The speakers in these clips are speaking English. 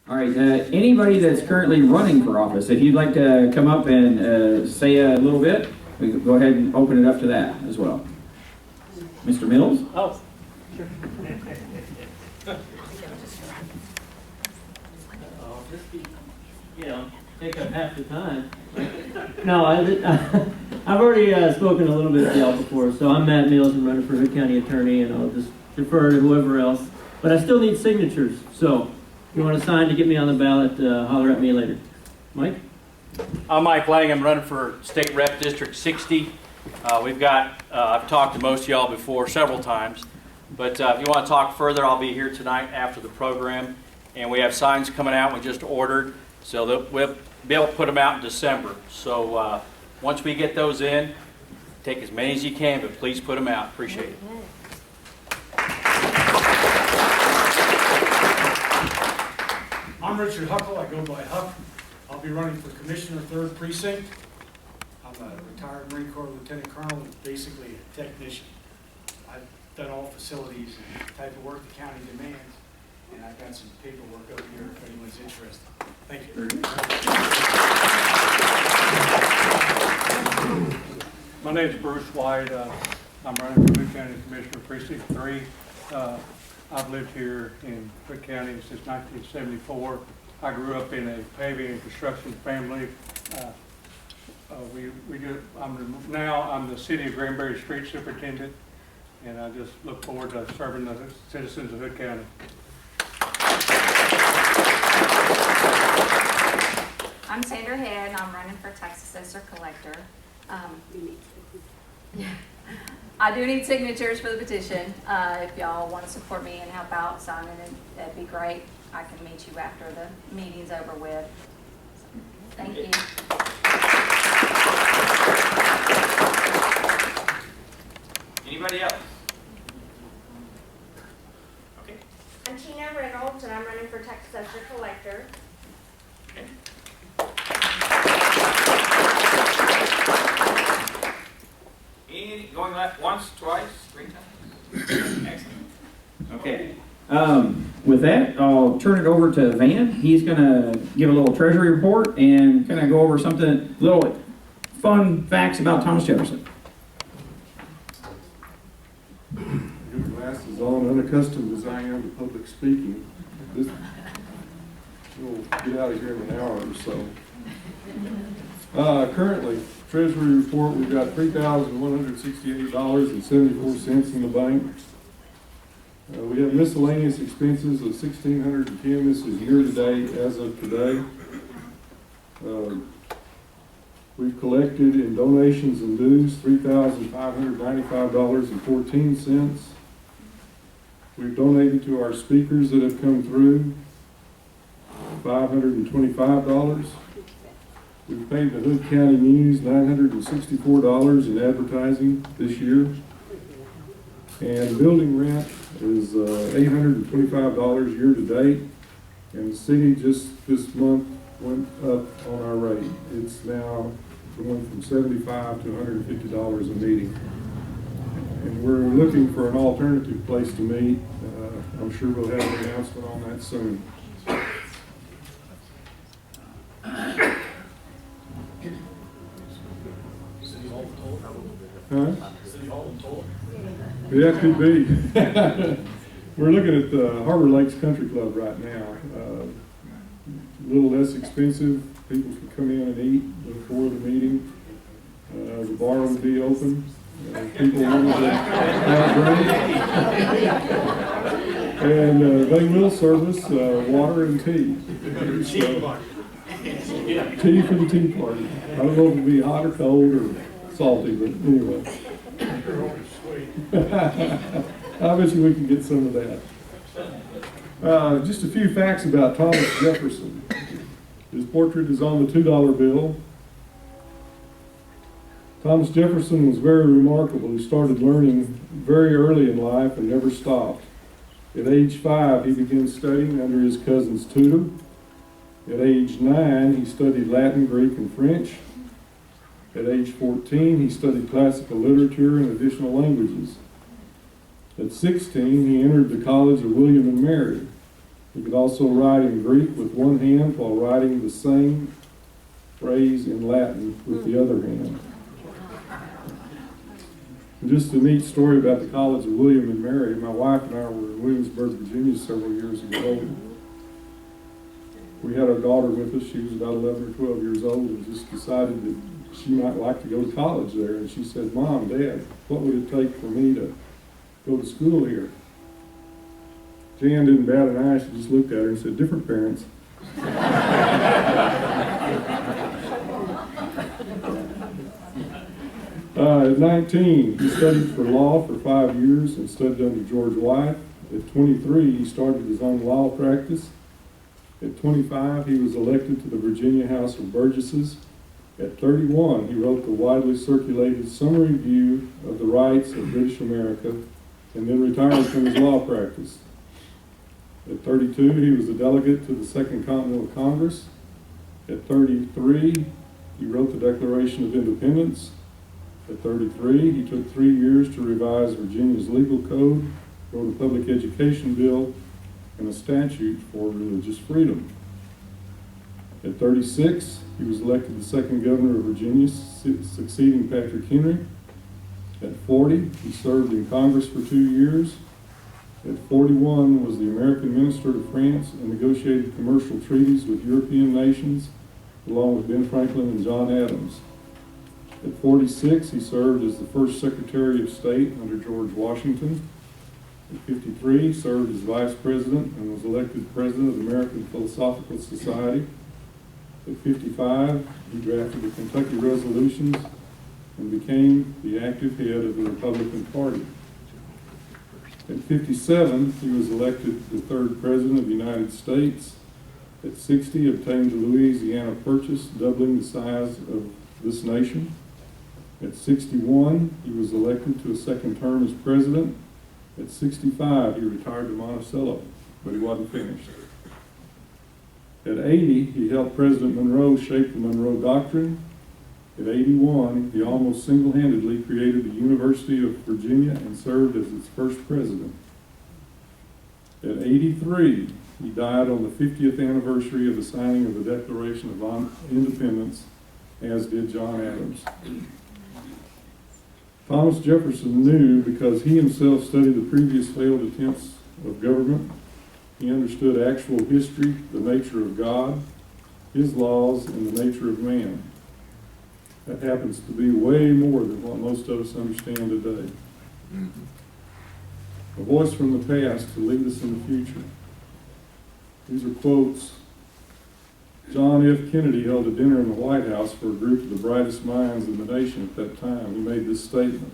All right, anybody that's currently running for office, if you'd like to come up and say a little bit, we can go ahead and open it up to that as well. Mr. Mills? Oh, sure. I'll just be, take up half the time. No, I've already spoken a little bit to y'all before, so I'm Matt Mills. I'm running for Hood County Attorney, and I'll just defer to whoever else. But I still need signatures, so if you want to sign to get me on the ballot, holler at me later. Mike? I'm Mike Lang. I'm running for State Rep District 60. I've talked to most of y'all before several times, but if you want to talk further, I'll be here tonight after the program. And we have signs coming out we just ordered, so that we'll be able to put them out in December. So once we get those in, take as many as you can, but please put them out. Appreciate it. I'm Richard Huckle. I go by Huck. I'll be running for Commissioner 3rd Precinct. I'm a retired Marine Corps Lieutenant Colonel and basically a technician. I've done all facilities and the type of work the county demands, and I've got some paperwork over here if anyone's interested. Thank you. My name is Bruce White. I'm running for Hood County Commissioner Precinct 3. I've lived here in Hood County since 1974. I grew up in a paving and construction family. I'm the City of Granbury Street Superintendent, and I just look forward to serving the citizens of Hood County. I'm Sandra Head, and I'm running for Tax Assessor Collector. I do need signatures for the petition. If y'all want to support me and help out signing it, that'd be great. I can meet you after the meeting's over with. So, thank you. Anybody else? Okay. I'm Tina Reynolds, and I'm running for Tax Assessor Collector. Okay. Going left once, twice, 3 times? Excellent. Okay. With that, I'll turn it over to Van. He's going to give a little treasury report and kind of go over something, little fun facts about Thomas Jefferson. Your glasses on, unaccustomed as I am to public speaking. We'll get out of here in an hour or so. Currently, Treasury report, we've got $3,168.74 in the bank. We have miscellaneous expenses of $1,610. This is year to date as of today. We've collected in donations and dues $3,595.14. We've donated to our speakers that have come through $525. We've paid the Hood County News $964 in advertising this year. And building rent is $825 year to date. And the city just this month went up on our rate. It's now going from $75 to $150 a meeting. And we're looking for an alternative place to meet. I'm sure we'll have an announcement on that soon. Huh? Yeah, it could be. We're looking at the Harbor Lakes Country Club right now. A little less expensive. People can come in and eat before the meeting. The bar will be open. People want to have a drink. And they will service water and tea. So, tea for the tea party. I don't know if it'll be hot or cold or salty, but anyway. I bet you we can get some of that. Just a few facts about Thomas Jefferson. His portrait is on the $2 bill. Thomas Jefferson was very remarkable. He started learning very early in life and never stopped. At age 5, he began studying under his cousin's tutor. At age 9, he studied Latin, Greek, and French. At age 14, he studied classical literature and additional languages. At 16, he entered the College of William and Mary. He could also write in Greek with one hand while writing the same phrase in Latin with the other hand. And just a neat story about the College of William and Mary. My wife and I were in Williamsburg, Virginia several years ago. We had our daughter with us. She was about 11 or 12 years old and just decided that she might like to go to college there. And she said, "Mom, Dad, what would it take for me to go to school here?" Jan didn't bat an eye. She just looked at her and said, "Different parents." At 19, he studied for law for 5 years and studied under George White. At 23, he started his own law practice. At 25, he was elected to the Virginia House of Burgesses. At 31, he wrote the widely circulated Summary View of the Rights of British America and then retired from his law practice. At 32, he was a delegate to the Second Continental Congress. At 33, he wrote the Declaration of Independence. At 33, he took 3 years to revise Virginia's legal code, wrote a public education bill, and a statute for religious freedom. At 36, he was elected the second governor of Virginia, succeeding Patrick Henry. At 40, he served in Congress for 2 years. At 41, was the American minister to France and negotiated commercial treaties with European nations, along with Ben Franklin and John Adams. At 46, he served as the first Secretary of State under George Washington. At 53, he served as Vice President and was elected President of the American Philosophical Society. At 55, he drafted the Kentucky Resolutions and became the active head of the Republican Party. At 57, he was elected the third President of the United States. At 60, obtained the Louisiana Purchase, doubling the size of this nation. At 61, he was elected to a second term as president. At 65, he retired to Monticello, but he wasn't finished. At 80, he helped President Monroe shape the Monroe Doctrine. At 81, he almost single-handedly created the University of Virginia and served as its first president. At 83, he died on the 50th anniversary of the signing of the Declaration of Independence, as did John Adams. Thomas Jefferson knew, because he himself studied the previous failed attempts of government, he understood actual history, the nature of God, his laws, and the nature of man. That happens to be way more than what most of us understand today. A voice from the past to lead us in the future. These are quotes. John F. Kennedy held a dinner in the White House for a group of the brightest minds in the nation at that time. He made this statement.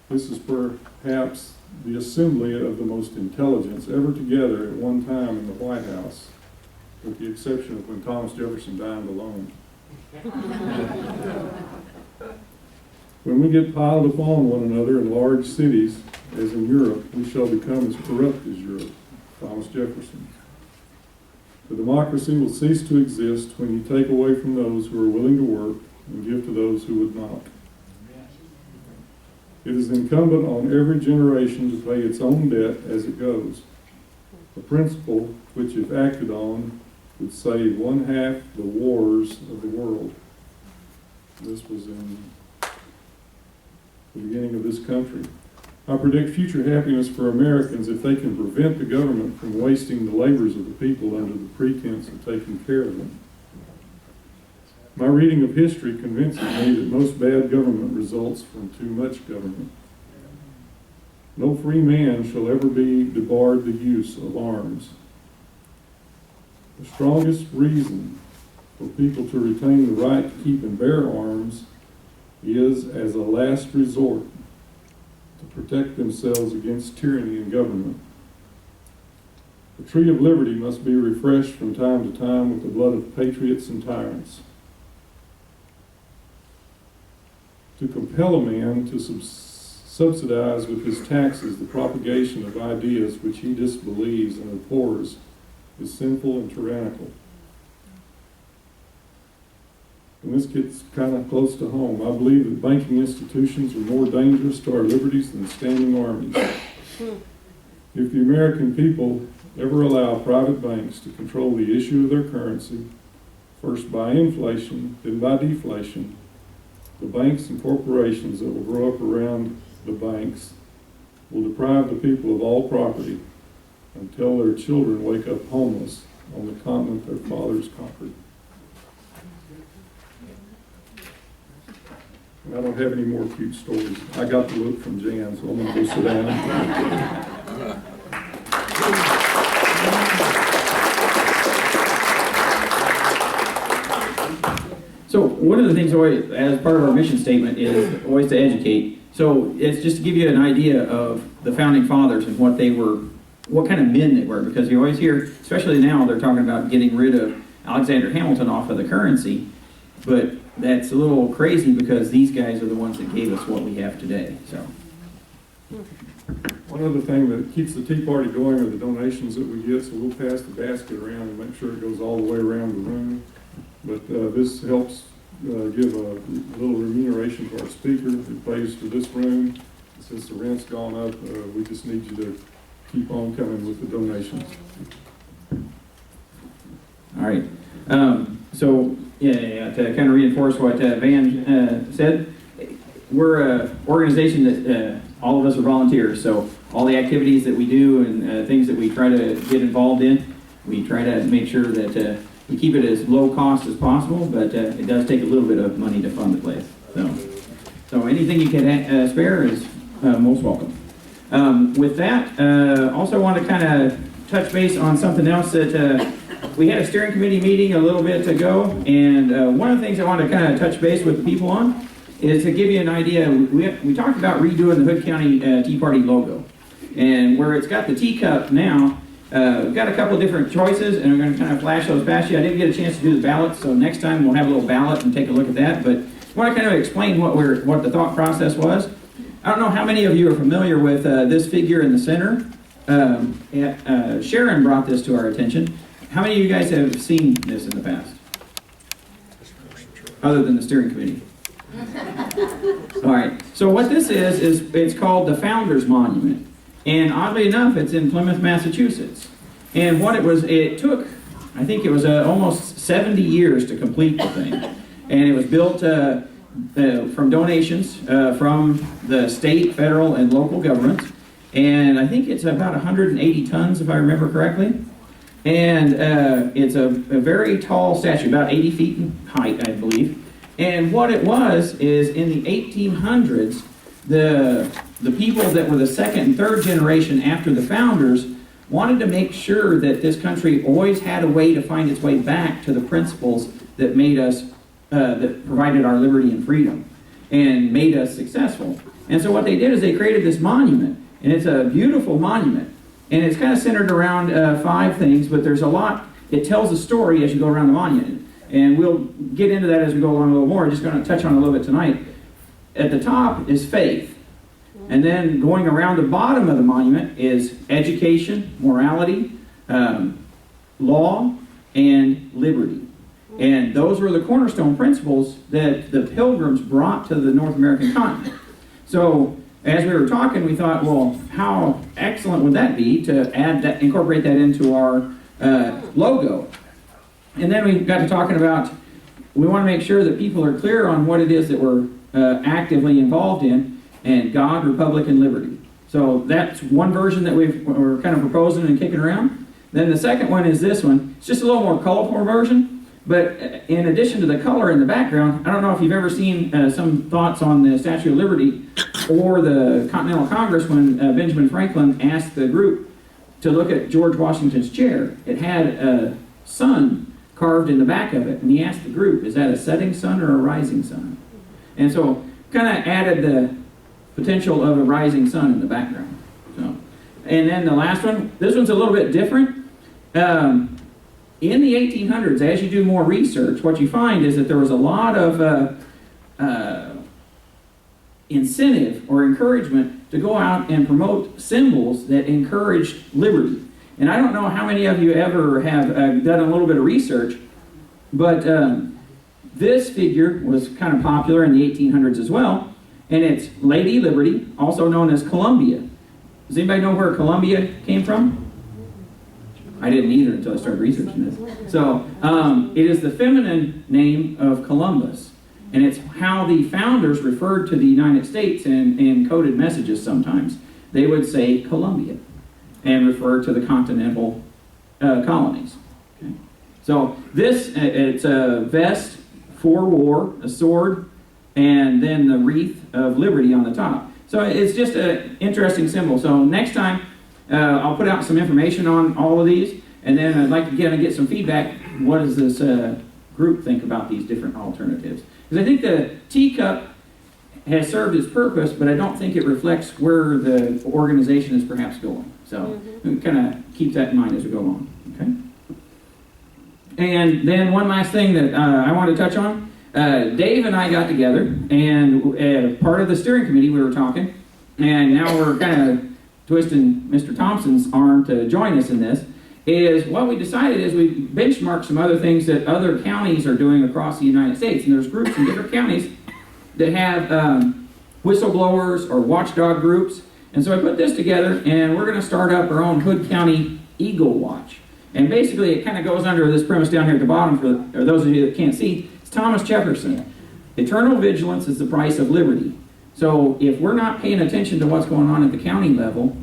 This is perhaps the assembly of the most intelligents ever together at one time in the White House, with the exception of when Thomas Jefferson dined alone. When we get piled upon one another in large cities, as in Europe, we shall become as corrupt as Europe. Thomas Jefferson. The democracy will cease to exist when you take away from those who are willing to work and give to those who would not. It is incumbent on every generation to pay its own debt as it goes, a principle which, if acted on, would save one half the wars of the world. This was in the beginning of this country. I predict future happiness for Americans if they can prevent the government from wasting the labors of the people under the pretense of taking care of them. My reading of history convinces me that most bad government results from too much government. No free man shall ever be debarred the use of arms. The strongest reason for people to retain the right to keep and bear arms is as a last resort to protect themselves against tyranny and government. The tree of liberty must be refreshed from time to time with the blood of patriots and tyrants. To compel a man to subsidize with his taxes the propagation of ideas which he disbelieves and abhors is sinful and tyrannical. And this gets kind of close to home. I believe that banking institutions are more dangerous to our liberties than standing armies. If the American people ever allow private banks to control the issue of their currency, first by inflation, then by deflation, the banks and corporations that will grow up around the banks will deprive the people of all property until their children wake up homeless on the continent their fathers conquered. And I don't have any more cute stories. I got the look from Jan, so I'm going to go sit down. So one of the things always, as part of our mission statement is always to educate. So it's just to give you an idea of the founding fathers and what they were, what kind of men they were, because you always hear, especially now, they're talking about getting rid of Alexander Hamilton off of the currency, but that's a little crazy because these guys are the ones that gave us what we have today. So One other thing that keeps the Tea Party going are the donations that we get, so we'll pass the basket around and make sure it goes all the way around the room. But this helps give a little remuneration to our speaker who pays for this room. Since the rent's gone up, we just need you to keep on coming with the donations. all right. So to kind of reinforce what Van said, we're an organization that all of us are volunteers. So all the activities that we do and things that we try to get involved in, we try to make sure that we keep it as low cost as possible, but it does take a little bit of money to fund the place. So anything you can spare is most welcome. With that, also want to kind of touch base on something else that we had a steering committee meeting a little bit ago, and one of the things I want to kind of touch base with the people on is to give you an idea. We talked about redoing the Hood County Tea Party logo, and where it's got the teacup now, we've got a couple of different choices, and I'm going to kind of flash those past you. I didn't get a chance to do the ballots, so next time we'll have a little ballot and take a look at that, but I want to kind of explain what the thought process was. I don't know how many of you are familiar with this figure in the center. Sharon brought this to our attention. How many of you guys have seen this in the past? Other than the steering committee. All right, so what this is it's called the Founders Monument. And oddly enough, it's in Plymouth, Massachusetts. And what it took, I think it was almost 70 years to complete the thing. And it was built from donations from the state, federal, and local governments. And I think it's about 180 tons, if I remember correctly. And it's a very tall statue, about 80 feet in height, I believe. And what it was is in the 1800s, the people that were the second and third generation after the founders wanted to make sure that this country always had a way to find its way back to the principles that made us, that provided our liberty and freedom and made us successful. And so what they did is they created this monument, and it's a beautiful monument. And it's kind of centered around 5 things, but there's a lot. It tells a story as you go around the monument. And we'll get into that as we go along a little more. I'm just going to touch on it a little bit tonight. At the top is faith. And then going around the bottom of the monument is education, morality, law, and liberty. And those were the cornerstone principles that the Pilgrims brought to the North American continent. So as we were talking, we thought, well, how excellent would that be to add that, incorporate that into our logo? And then we got to talking about, we want to make sure that people are clear on what it is that we're actively involved in, and God, Republic, and Liberty. So that's one version that we're kind of proposing and kicking around. Then the second one is this one. It's just a little more colorful version, but in addition to the color in the background, I don't know if you've ever seen some thoughts on the Statue of Liberty or the Continental Congress when Benjamin Franklin asked the group to look at George Washington's chair. It had a sun carved in the back of it, and he asked the group, is that a setting sun or a rising sun? And so kind of added the potential of a rising sun in the background. So, and then the last one, this one's a little bit different. In the 1800s, as you do more research, what you find is that there was a lot of incentive or encouragement to go out and promote symbols that encouraged liberty. And I don't know how many of you ever have done a little bit of research, but this figure was kind of popular in the 1800s as well, and it's Lady Liberty, also known as Columbia. Does anybody know where Columbia came from? I didn't either until I started researching this. So it is the feminine name of Columbus. And it's how the founders referred to the United States in coded messages sometimes. They would say Columbia and refer to the continental colonies. Okay? So this, it's a vest for war, a sword, and then the wreath of liberty on the top. So it's just an interesting symbol. So next time, I'll put out some information on all of these, and then I'd like to get some feedback. What does this group think about these different alternatives? Because I think the teacup has served its purpose, but I don't think it reflects where the organization is perhaps going. So we kind of keep that in mind as we go along. Okay. And then one last thing that I want to touch on. Dave and I got together, and part of the steering committee we were talking, and now we're kind of twisting Mr. Thompson's arm to join us in this, is what we decided is we benchmarked some other things that other counties are doing across the United States. And there's groups in different counties that have whistleblowers or watchdog groups. And so I put this together, and we're going to start up our own Hood County Eagle Watch. And basically it kind of goes under this premise down here at the bottom for those of you that can't see. It's Thomas Jefferson. Eternal vigilance is the price of liberty. So if we're not paying attention to what's going on at the county level,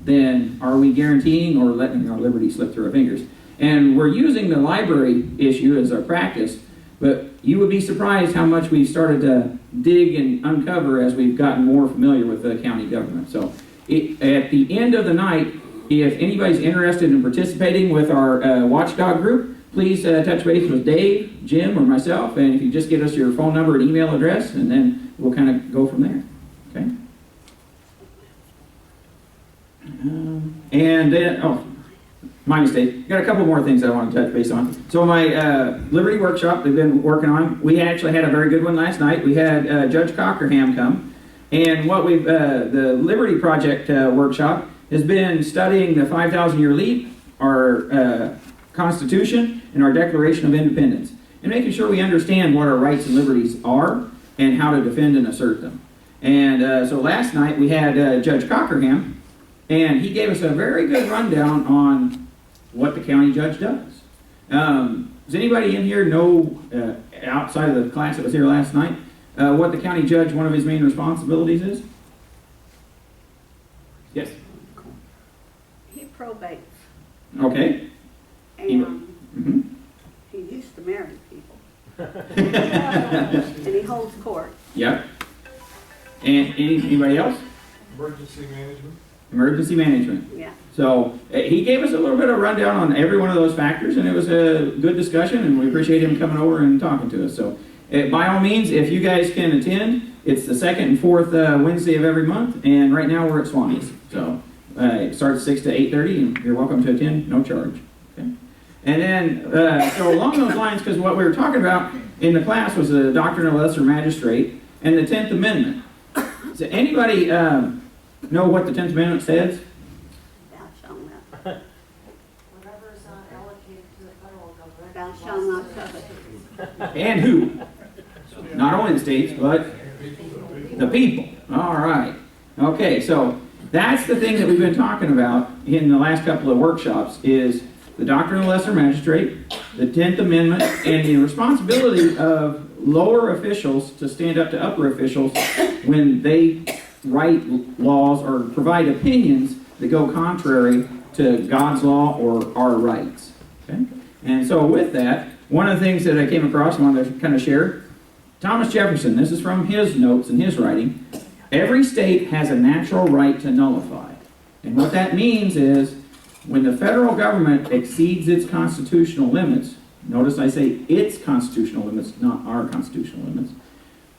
then are we guaranteeing or letting our liberty slip through our fingers? And we're using the library issue as our practice, but you would be surprised how much we've started to dig and uncover as we've gotten more familiar with the county government. So at the end of the night, if anybody's interested in participating with our watchdog group, please touch base with Dave, Jim, or myself, and if you just get us your phone number and email address, and then we'll kind of go from there. Okay? And then, oh, my mistake. Got a couple more things I want to touch base on. So my Liberty Workshop they've been working on, we actually had a very good one last night. We had Judge Cockerham come, and what we've, the Liberty Project workshop has been studying the 5,000-year leap, our Constitution, and our Declaration of Independence, and making sure we understand what our rights and liberties are and how to defend and assert them. And so last night we had Judge Cockerham, and he gave us a very good rundown on what the county judge does. Does anybody in here know, outside of the class that was here last night, what the county judge, one of his main responsibilities is? Yes. He probates, Okay. and he used to marry people. And he holds court. Yep. And anybody else? Emergency management. Emergency management. Yeah. So he gave us a little bit of rundown on every one of those factors, and it was a good discussion, and we appreciate him coming over and talking to us. So by all means, if you guys can attend, it's the second and fourth Wednesday of every month, and right now we're at Swanee's. So it starts 6 to 8:30, and you're welcome to attend, no charge. Okay? And then, so along those lines, because what we were talking about in the class was the doctrine of lesser magistrate and the 10th Amendment. Does anybody know what the 10th Amendment says? Thou shalt not. Whatever is not allocated to the federal government. Thou shalt not covet. And who? Not only the states, but the people. All right. Okay, so that's the thing that we've been talking about in the last couple of workshops is the doctrine of lesser magistrate, the 10th Amendment, and the responsibility of lower officials to stand up to upper officials when they write laws or provide opinions that go contrary to God's law or our rights. Okay? And so with that, one of the things that I came across and wanted to kind of share, Thomas Jefferson, this is from his notes and his writing, every state has a natural right to nullify. And what that means is when the federal government exceeds its constitutional limits, notice I say its constitutional limits, not our constitutional limits,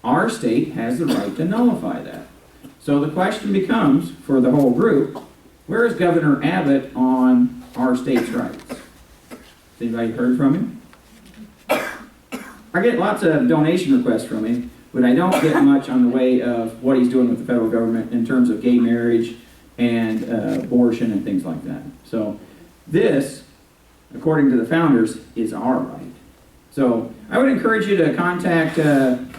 our state has the right to nullify that. So the question becomes, for the whole group, where is Governor Abbott on our state's rights? Has anybody heard from him? I get lots of donation requests from him, but I don't get much on the way of what he's doing with the federal government in terms of gay marriage and abortion and things like that. So this, according to the founders, is our right. So I would encourage you to contact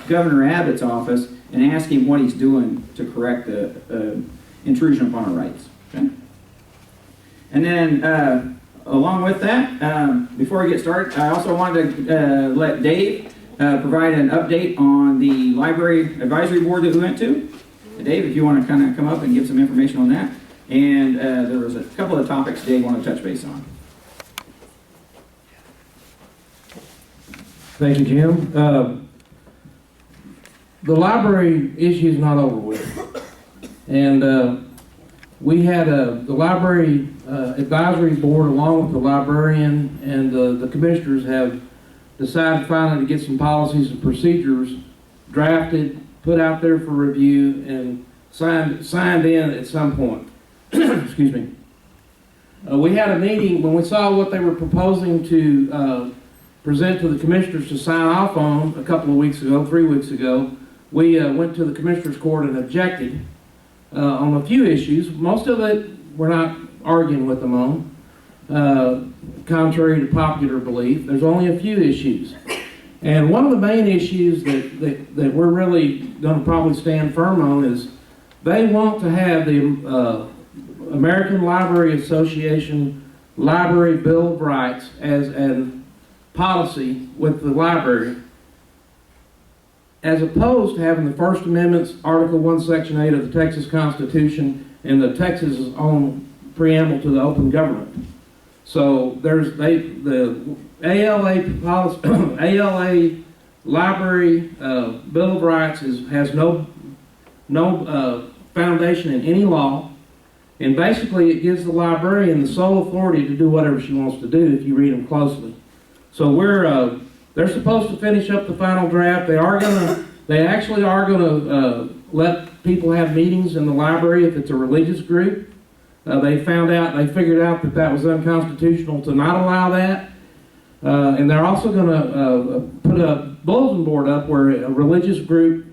Governor Abbott's office and ask him what he's doing to correct the... intrusion upon our rights. Okay? And then, along with that, before I get started, I also wanted to let Dave provide an update on the library advisory board that we went to. Dave, if you want to kind of come up and give some information on that. And there was a couple of topics Dave wanted to touch base on. Thank you, Jim. The library issue is not over with. And we had the library advisory board, along with the librarian and the commissioners, have decided finally to get some policies and procedures drafted, put out there for review, and signed in at some point. Excuse me. We had a meeting when we saw what they were proposing to present to the commissioners to sign off on a couple of weeks ago, 3 weeks ago. We went to the commissioners court and objected on a few issues. Most of it we're not arguing with them on, contrary to popular belief. There's only a few issues. And one of the main issues that we're really going to probably stand firm on is they want to have the American Library Association Library Bill of Rights as a policy with the library, as opposed to having the First Amendment's Article 1, Section 8 of the Texas Constitution and the Texas' own preamble to the open government. So there's the ALA policy, ALA Library Bill of Rights has no foundation in any law, and basically it gives the librarian the sole authority to do whatever she wants to do if you read them closely. So they're supposed to finish up the final draft. They actually are gonna let people have meetings in the library if it's a religious group. They figured out that was unconstitutional to not allow that. And they're also gonna put a bulletin board up where a religious group,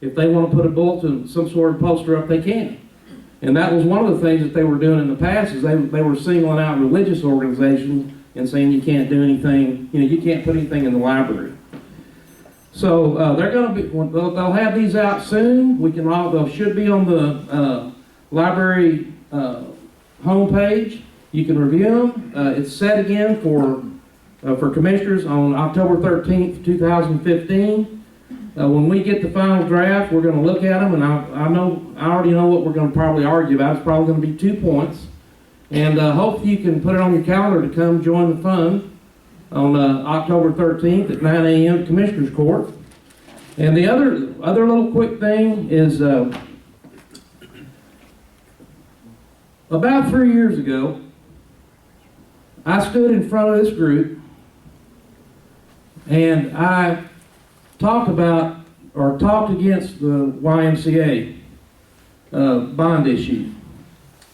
if they want to put a bulletin, some sort of poster up, they can. And that was one of the things that they were doing in the past, is they were singling out religious organizations and saying you can't do anything, you can't put anything in the library. So they're going to be, they'll have these out soon. They should be on the library homepage. You can review them. It's set again for commissioners on October 13th, 2015. When we get the final draft, we're going to look at them, and I already know what we're going to probably argue about. It's probably going to be 2 points. And hopefully you can put it on your calendar to come join the fun on October 13th at 9 a.m. at Commissioners Court. And the other little quick thing is about 3 years ago, I stood in front of this group and I talked against the YMCA bond issue.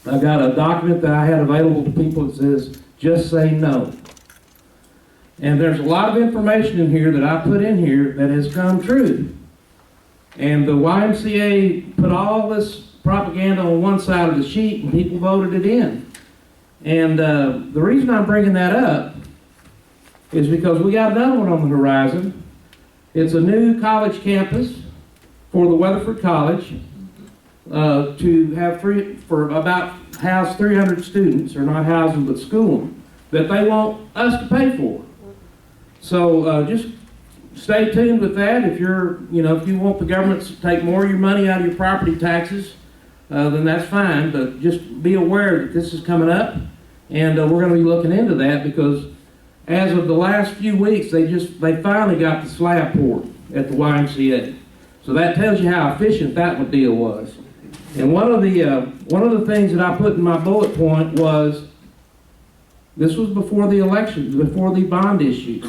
I got a document that I had available to people that says, just say no. And there's a lot of information in here that I put in here that has come true. And the YMCA put all this propaganda on one side of the sheet and people voted it in. And the reason I'm bringing that up is because we got another one on the horizon. It's a new college campus for the Weatherford College to have house 300 students, or not house them but school them, that they want us to pay for. So just stay tuned with that. If if you want the government to take more of your money out of your property taxes, then that's fine. But just be aware that this is coming up, and we're going to be looking into that, because as of the last few weeks, they finally got the slab poured at the YMCA. So that tells you how efficient that deal was. And one of the things that I put in my bullet point was, this was before the election, before the bond issue.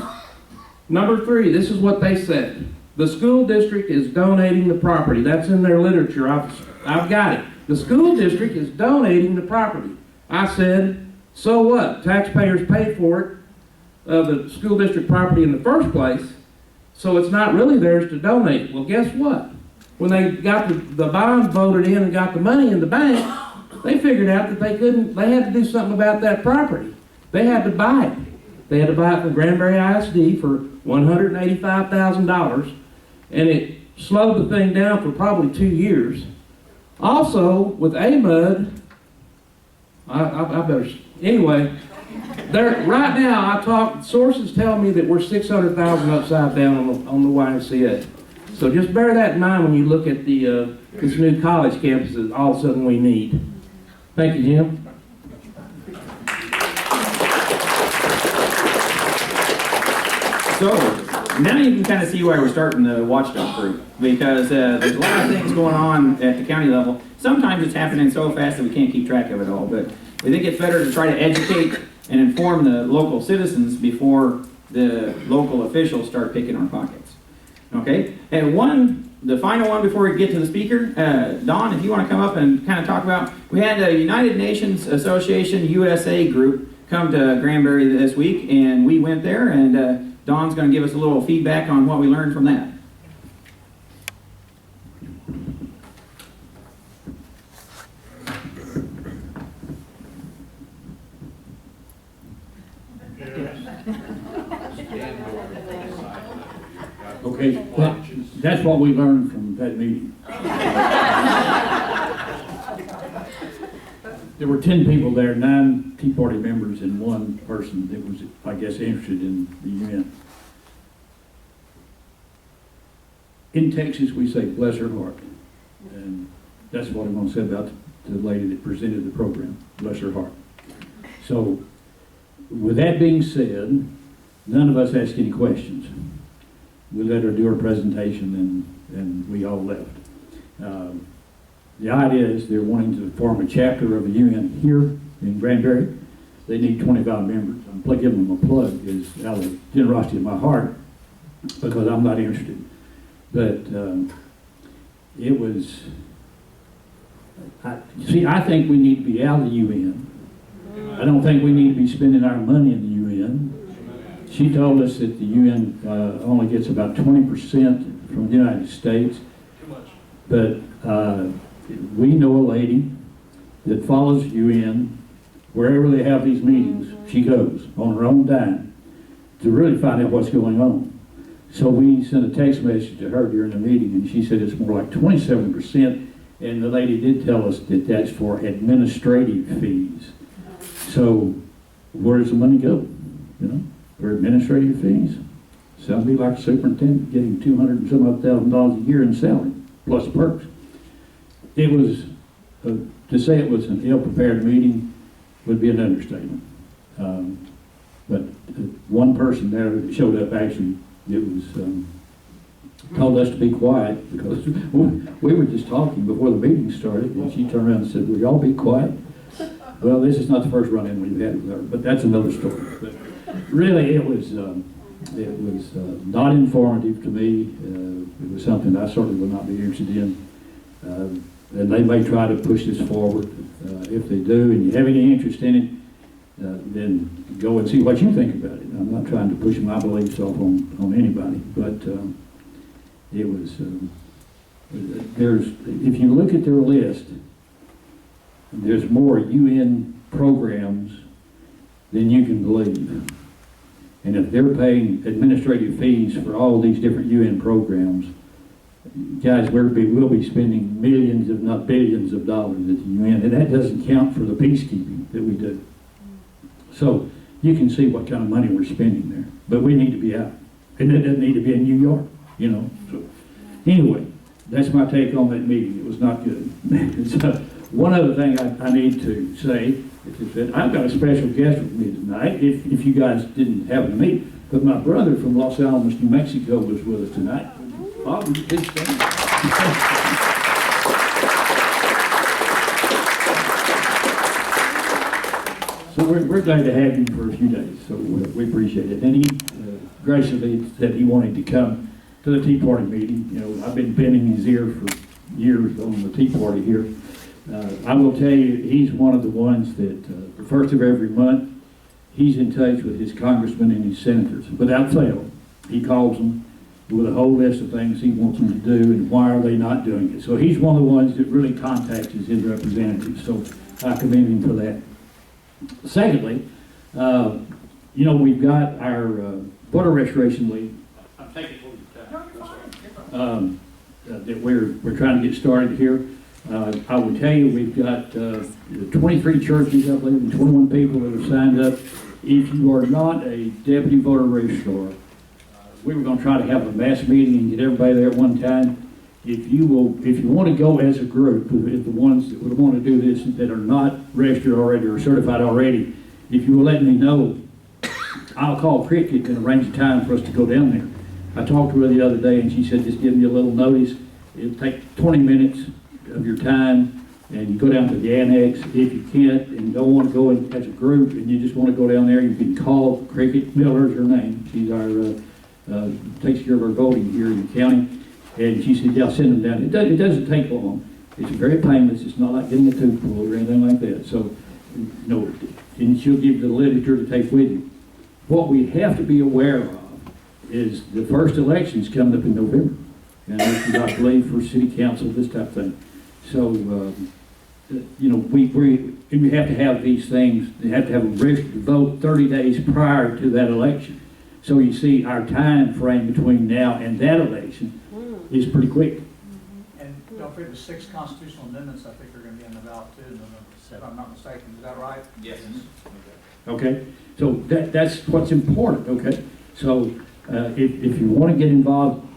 Number 3, this is what they said. The school district is donating the property. That's in their literature. I've got it. The school district is donating the property. I said, so what? Taxpayers paid for it, the school district property in the first place, so it's not really theirs to donate. Well, guess what? When they got the bond voted in and got the money in the bank, they figured out that they had to do something about that property. They had to buy it. They had to buy it from Granbury ISD for $185,000, and it slowed the thing down for probably 2 years. Also, with AMUD, I better, anyway, there, right now, sources tell me that we're 600,000 upside down on the YMCA. So just bear that in mind when you look at this new college campus that all of a sudden we need. Thank you, Jim. So, now you can kind of see why we're starting the watchdog group, because there's a lot of things going on at the county level. Sometimes it's happening so fast that we can't keep track of it all, but we think it's better to try to educate and inform the local citizens before the local officials start picking our pockets. Okay, and the final one before we get to the speaker, Don, if you want to come up and kind of talk about, we had a United Nations Association USA group come to Granbury this week, and we went there, and Don's going to give us a little feedback on what we learned from that. Okay, that's what we learned from that meeting. There were 10 people there, 9 Tea Party members and 1 person that was, I guess, interested in the UN. In Texas, we say, bless her heart. And that's what I'm going to say about the lady that presented the program, bless her heart. So, with that being said, none of us asked any questions. We let her do her presentation and we all left. The idea is they're wanting to form a chapter of the UN here in Granbury. They need 25 members. I'm giving them a plug is out of the generosity of my heart because I'm not interested. But it was, I think we need to be out of the UN. I don't think we need to be spending our money in the UN. She told us that the UN only gets about 20% from the United States. Too much. But we know a lady that follows UN wherever they have these meetings. She goes on her own dime to really find out what's going on. So we sent a text message to her during the meeting, and she said it's more like 27%. And the lady did tell us that that's for administrative fees. So where does the money go? You know, for administrative fees? Sounds to me like a superintendent getting $200 and some odd $1,000 a year in salary plus perks. It was to say it was an ill-prepared meeting would be an understatement. But one person there that showed up actually, it was told us to be quiet because we were just talking before the meeting started, and she turned around and said, "Will y'all be quiet?" Well, this is not the first run-in we've had with her, but that's another story. But really, it was not informative to me. It was something I certainly would not be interested in. And they may try to push this forward. If they do, and you have any interest in it, then go and see what you think about it. I'm not trying to push my beliefs off on anybody, but it was, if you look at their list, there's more UN programs than you can believe. And if they're paying administrative fees for all these different UN programs, guys, we'll be spending millions, if not billions of dollars at the UN, and that doesn't count for the peacekeeping that we do. So you can see what kind of money we're spending there. But we need to be out. And it doesn't need to be in New York, you know. So anyway, that's my take on that meeting. It was not good. So one other thing I need to say is that I've got a special guest with me tonight, if you guys didn't happen to meet. But my brother from Los Alamos, New Mexico was with us tonight. Bob, would you please stand? So we're glad to have you for a few days, so we appreciate it. And he graciously said he wanted to come to the Tea Party meeting. You know, I've been bending his ear for years on the Tea Party here. I will tell you, he's one of the ones that the first of every month, he's in touch with his congressmen and his senators. Without fail, he calls them with a whole list of things he wants them to do and why are they not doing it. So he's one of the ones that really contacts his representatives. So I commend him for that. Secondly, you know, we've got our Water Restoration League that we're trying to get started here. I will tell you, we've got 23 churches, I believe, and 21 people that have signed up. If you are not a deputy voter registrar, we were going to try to have a mass meeting and get everybody there at one time. If you want to go as a group, if the ones that would want to do this that are not registered already or certified already, if you will let me know, I'll call Cricket and arrange a time for us to go down there. I talked to her the other day and she said, just give me a little notice. It'll take 20 minutes of your time, and you go down to the annex. If you can't and don't want to go in as a group and you just want to go down there, you can call Cricket. Miller's her name. She's our takes care of our voting here in the county. And she said, yeah, I'll send them down. It doesn't take long. It's very painless. It's not like getting a tooth pulled or anything like that. So, and she'll give you the literature to take with you. What we have to be aware of is the first election's coming up in November. And this is, I believe, for city council, this type of thing. So, we have to have these things. They have to have a registered vote 30 days prior to that election. So you see, our time frame between now and that election is pretty quick. And don't forget the 6 constitutional amendments, I think are going to be in the ballot too, if I'm not mistaken. Is that right? Yes. Okay, so that's what's important. Okay, so if you want to get involved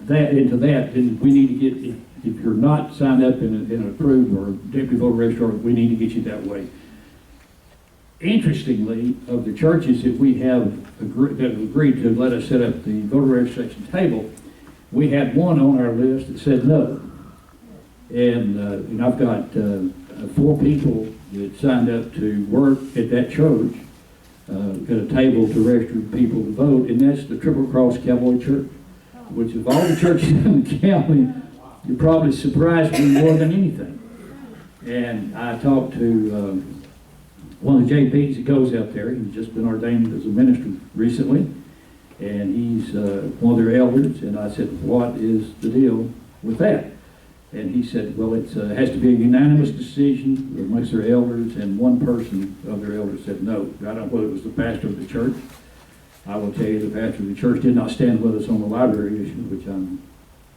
into that, then we need to get. If you're not signed up in an approved or deputy voter registrar, we need to get you that way. Interestingly, of the churches that we have that have agreed to let us set up the voter registration table, we had one on our list that said no. And I've got 4 people that signed up to work at that church at a table to register people to vote, and that's the Triple Cross Cowboy Church, which of all the churches in the county, you're probably surprised me more than anything. And I talked to one of the JPs that goes out there. He's just been ordained as a minister recently, and he's one of their elders. And I said, what is the deal with that? And he said, well, it has to be a unanimous decision amongst their elders, and one person of their elders said no. I don't know whether it was the pastor of the church. I will tell you, the pastor of the church did not stand with us on the library issue, which I'm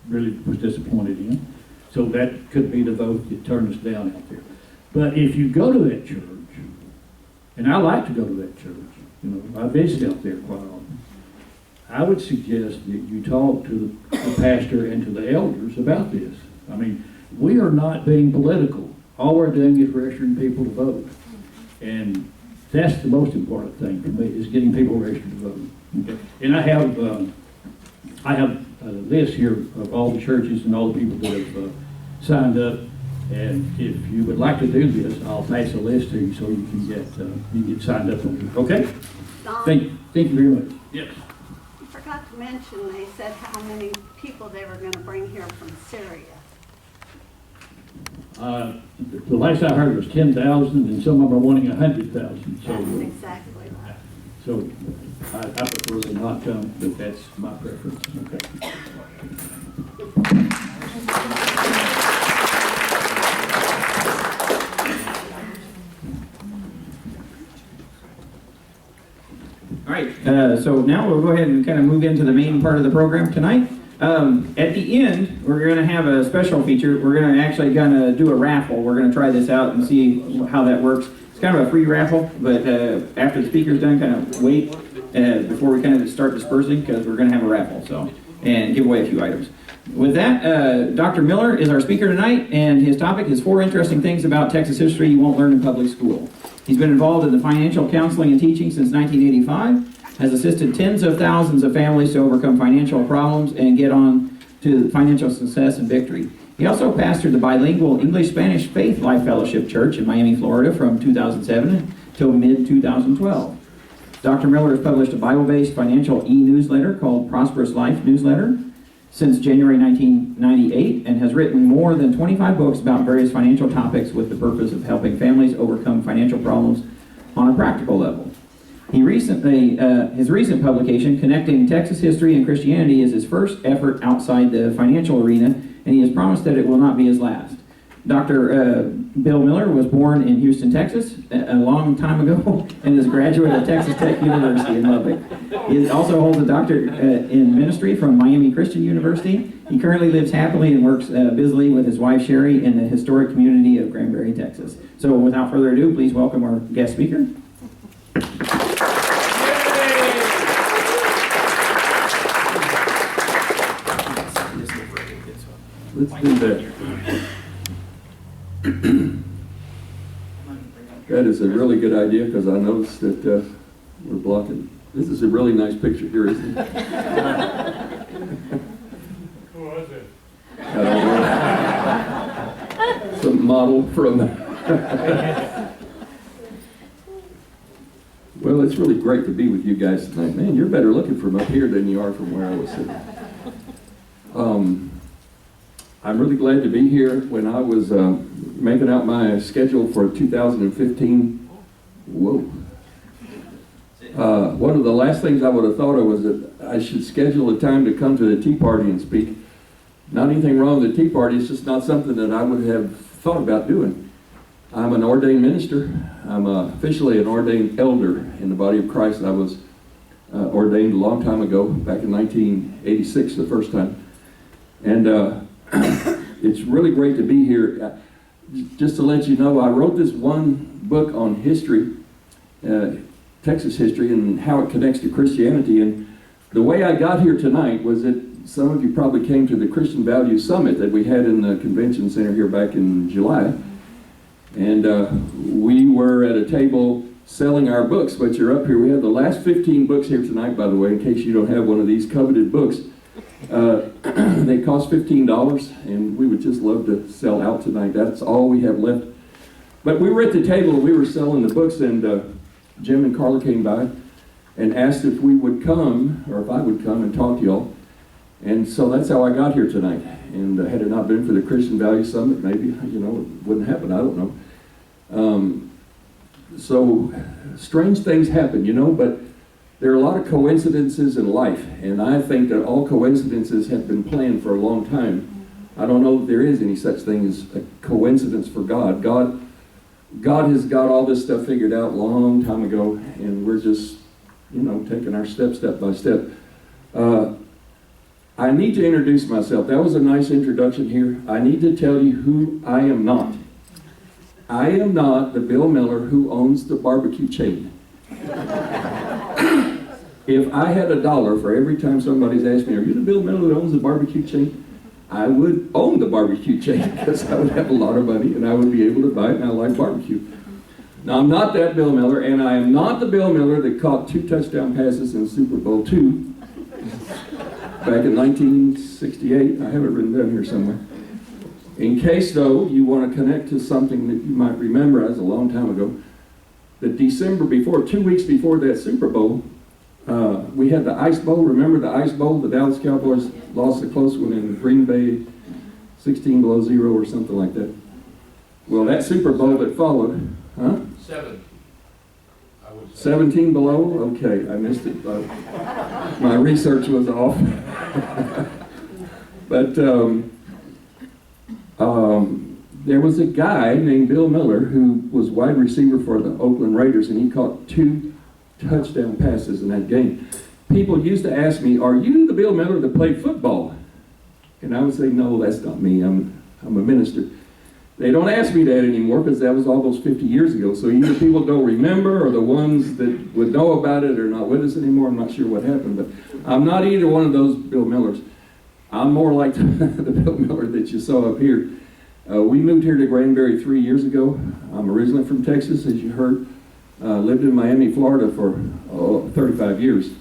really was disappointed in. So that could be the vote that turned us down out there. But if you go to that church, and I like to go to that church, I visit out there quite often, I would suggest that you talk to the pastor and to the elders about this. I mean, we are not being political. All we're doing is registering people to vote. And that's the most important thing for me, is getting people registered to vote. Okay? And I have a list here of all the churches and all the people that have signed up. And if you would like to do this, I'll pass a list to you so you can get signed up on it. Okay? Don, Thank you very much. Yes. you forgot to mention, they said how many people they were going to bring here from Syria. The last I heard was 10,000, and some of them are wanting 100,000. So, That's exactly right. so I prefer to not come, but that's my preference. Okay. All right, so now we'll go ahead and kind of move into the main part of the program tonight. At the end, we're going to have a special feature. We're going to actually do a raffle. We're going to try this out and see how that works. It's kind of a free raffle, but after the speaker's done, kind of wait before we kind of start dispersing, because we're going to have a raffle, and give away a few items. With that, Dr. Miller is our speaker tonight, and his topic is 4 interesting things about Texas history you won't learn in public school. He's been involved in the financial counseling and teaching since 1985, has assisted tens of thousands of families to overcome financial problems and get on to financial success and victory. He also pastored the bilingual English-Spanish Faith Life Fellowship Church in Miami, Florida from 2007 till mid-2012. Dr. Miller has published a Bible-based financial e-newsletter called Prosperous Life Newsletter since January 1998, and has written more than 25 books about various financial topics with the purpose of helping families overcome financial problems on a practical level. His recent publication, Connecting Texas History and Christianity, is his first effort outside the financial arena, and he has promised that it will not be his last. Dr. Bill Miller was born in Houston, Texas, a long time ago, and is a graduate of Texas Tech University in Lubbock. He also holds a doctorate in ministry from Miami Christian University. He currently lives happily and works busily with his wife Sherry in the historic community of Granbury, Texas. So without further ado, please welcome our guest speaker. Let's do that. That is a really good idea, because I noticed that we're blocking. This is a really nice picture here, isn't it? Who was it? I don't know. Some model from Well, it's really great to be with you guys tonight. Man, you're better looking from up here than you are from where I was sitting. I'm really glad to be here. When I was making out my schedule for 2015, one of the last things I would have thought of was that I should schedule a time to come to the Tea Party and speak. Not anything wrong with the Tea Party, it's just not something that I would have thought about doing. I'm an ordained minister. I'm officially an ordained elder in the body of Christ. I was ordained a long time ago, back in 1986 the first time. And it's really great to be here. Just to let you know, I wrote this one book on history, Texas history, and how it connects to Christianity. And the way I got here tonight was that some of you probably came to the Christian Values Summit that we had in the convention center here back in July. And we were at a table selling our books, but you're up here. We have the last 15 books here tonight, by the way, in case you don't have one of these coveted books. They cost $15, and we would just love to sell out tonight. That's all we have left. But we were at the table, we were selling the books, and Jim and Carla came by and asked if we would come, or if I would come and talk to y'all. And so that's how I got here tonight. And had it not been for the Christian Value Summit, maybe, it wouldn't happen. I don't know. So strange things happen, but there are a lot of coincidences in life. And I think that all coincidences have been planned for a long time. I don't know if there is any such thing as a coincidence for God. God has got all this stuff figured out a long time ago, and we're just, taking our step by step. I need to introduce myself. That was a nice introduction here. I need to tell you who I am not. I am not the Bill Miller who owns the barbecue chain. If I had $1 for every time somebody's asked me, are you the Bill Miller that owns the barbecue chain? I would own the barbecue chain, because I would have a lot of money and I would be able to buy it, and I like barbecue. Now, I'm not that Bill Miller, and I am not the Bill Miller that caught 2 touchdown passes in Super Bowl II back in 1968. I have it written down here somewhere. In case, though, you want to connect to something that you might remember as a long time ago, the December before, 2 weeks before that Super Bowl, we had the Ice Bowl. Remember the Ice Bowl? The Dallas Cowboys lost a close one in Green Bay, 16 below 0 or something like that. Well, that Super Bowl that followed, 17 below? Okay, I missed it. My research was off. But there was a guy named Bill Miller who was wide receiver for the Oakland Raiders, and he caught 2 touchdown passes in that game. People used to ask me, are you the Bill Miller that played football? And I would say, no, that's not me. I'm a minister. They don't ask me that anymore, because that was almost 50 years ago. So either people don't remember, or the ones that would know about it are not with us anymore. I'm not sure what happened, but I'm not either one of those Bill Millers. I'm more like the Bill Miller that you saw up here. We moved here to Granbury 3 years ago. I'm originally from Texas, as you heard. Lived in Miami, Florida for 35 years.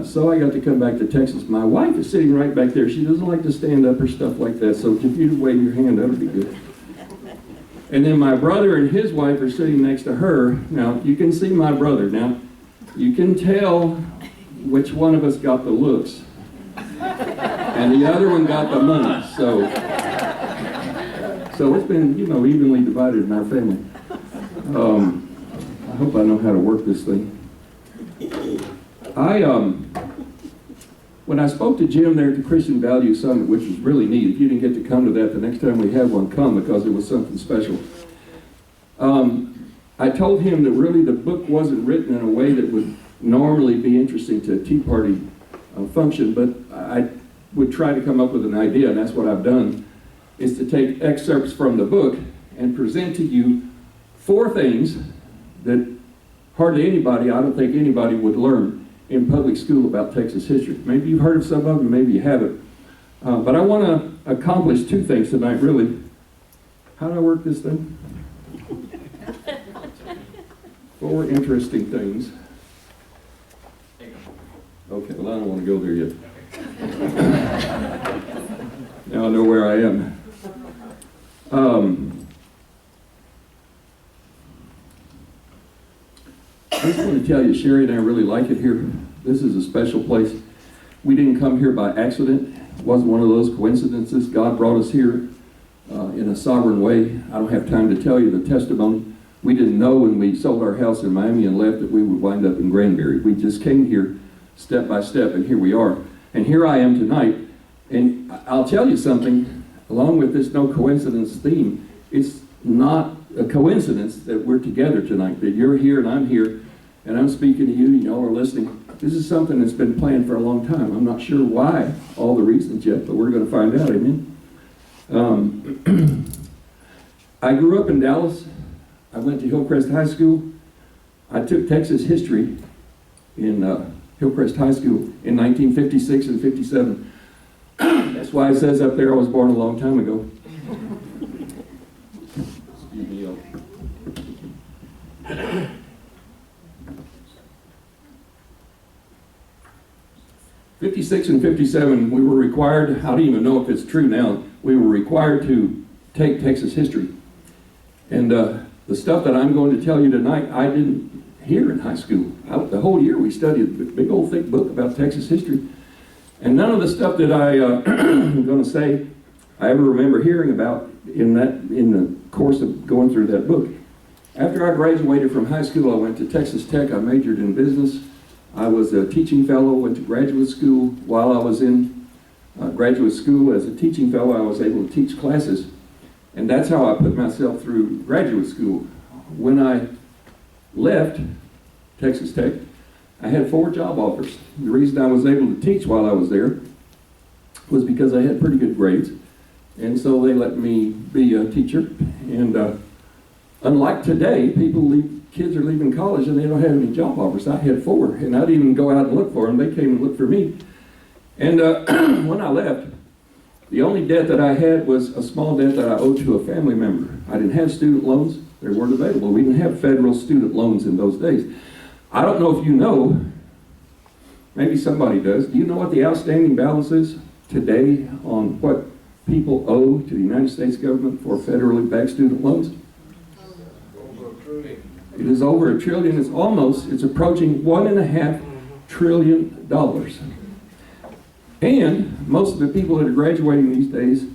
So I got to come back to Texas. My wife is sitting right back there. She doesn't like to stand up or stuff like that, so if you'd wave your hand, that would be good. And then my brother and his wife are sitting next to her. Now, you can see my brother. Now, you can tell which one of us got the looks. And the other one got the money. So it's been, evenly divided in our family. I hope I know how to work this thing. when I spoke to Jim there at the Christian Value Summit, which was really neat, if you didn't get to come to that, the next time we have one, come, because it was something special. I told him that really the book wasn't written in a way that would normally be interesting to a Tea Party function, but I would try to come up with an idea, and that's what I've done, is to take excerpts from the book and present to you 4 things that hardly anybody, I don't think anybody would learn in public school about Texas history. Maybe you've heard of some of them, maybe you haven't. But I want to accomplish 2 things tonight, really. How do I work this thing? 4 interesting things. Okay, well, I don't want to go there yet. Now I know where I am. I just want to tell you, Sherry and I really like it here. This is a special place. We didn't come here by accident. It wasn't one of those coincidences. God brought us here in a sovereign way. I don't have time to tell you the testimony. We didn't know when we sold our house in Miami and left that we would wind up in Granbury. We just came here step by step, and here we are. And here I am tonight. And I'll tell you something, along with this no coincidence theme, it's not a coincidence that we're together tonight, that you're here and I'm here, and I'm speaking to you, and y'all are listening. This is something that's been planned for a long time. I'm not sure why, all the reasons yet, but we're going to find out, amen? I grew up in Dallas. I went to Hillcrest High School. I took Texas history in Hillcrest High School in 1956 and 57. That's why it says up there I was born a long time ago. Excuse me, y'all. 56 and 57, we were required, I don't even know if it's true now, we were required to take Texas history. And the stuff that I'm going to tell you tonight, I didn't hear in high school. The whole year we studied a big old thick book about Texas history. And none of the stuff that I'm going to say, I ever remember hearing about in the course of going through that book. After I graduated from high school, I went to Texas Tech. I majored in business. I was a teaching fellow, went to graduate school. While I was in graduate school as a teaching fellow, I was able to teach classes. And that's how I put myself through graduate school. When I left Texas Tech, I had 4 job offers. The reason I was able to teach while I was there was because I had pretty good grades. And so they let me be a teacher. And unlike today, kids are leaving college and they don't have any job offers. I had 4, and I didn't even go out and look for them. They came and looked for me. And when I left, the only debt that I had was a small debt that I owed to a family member. I didn't have student loans. They weren't available. We didn't have federal student loans in those days. I don't know if you know, maybe somebody does. Do you know what the outstanding balance is today on what people owe to the United States government for federally backed student loans? It is over $1 trillion. It's approaching $1.5 trillion. And most of the people that are graduating these days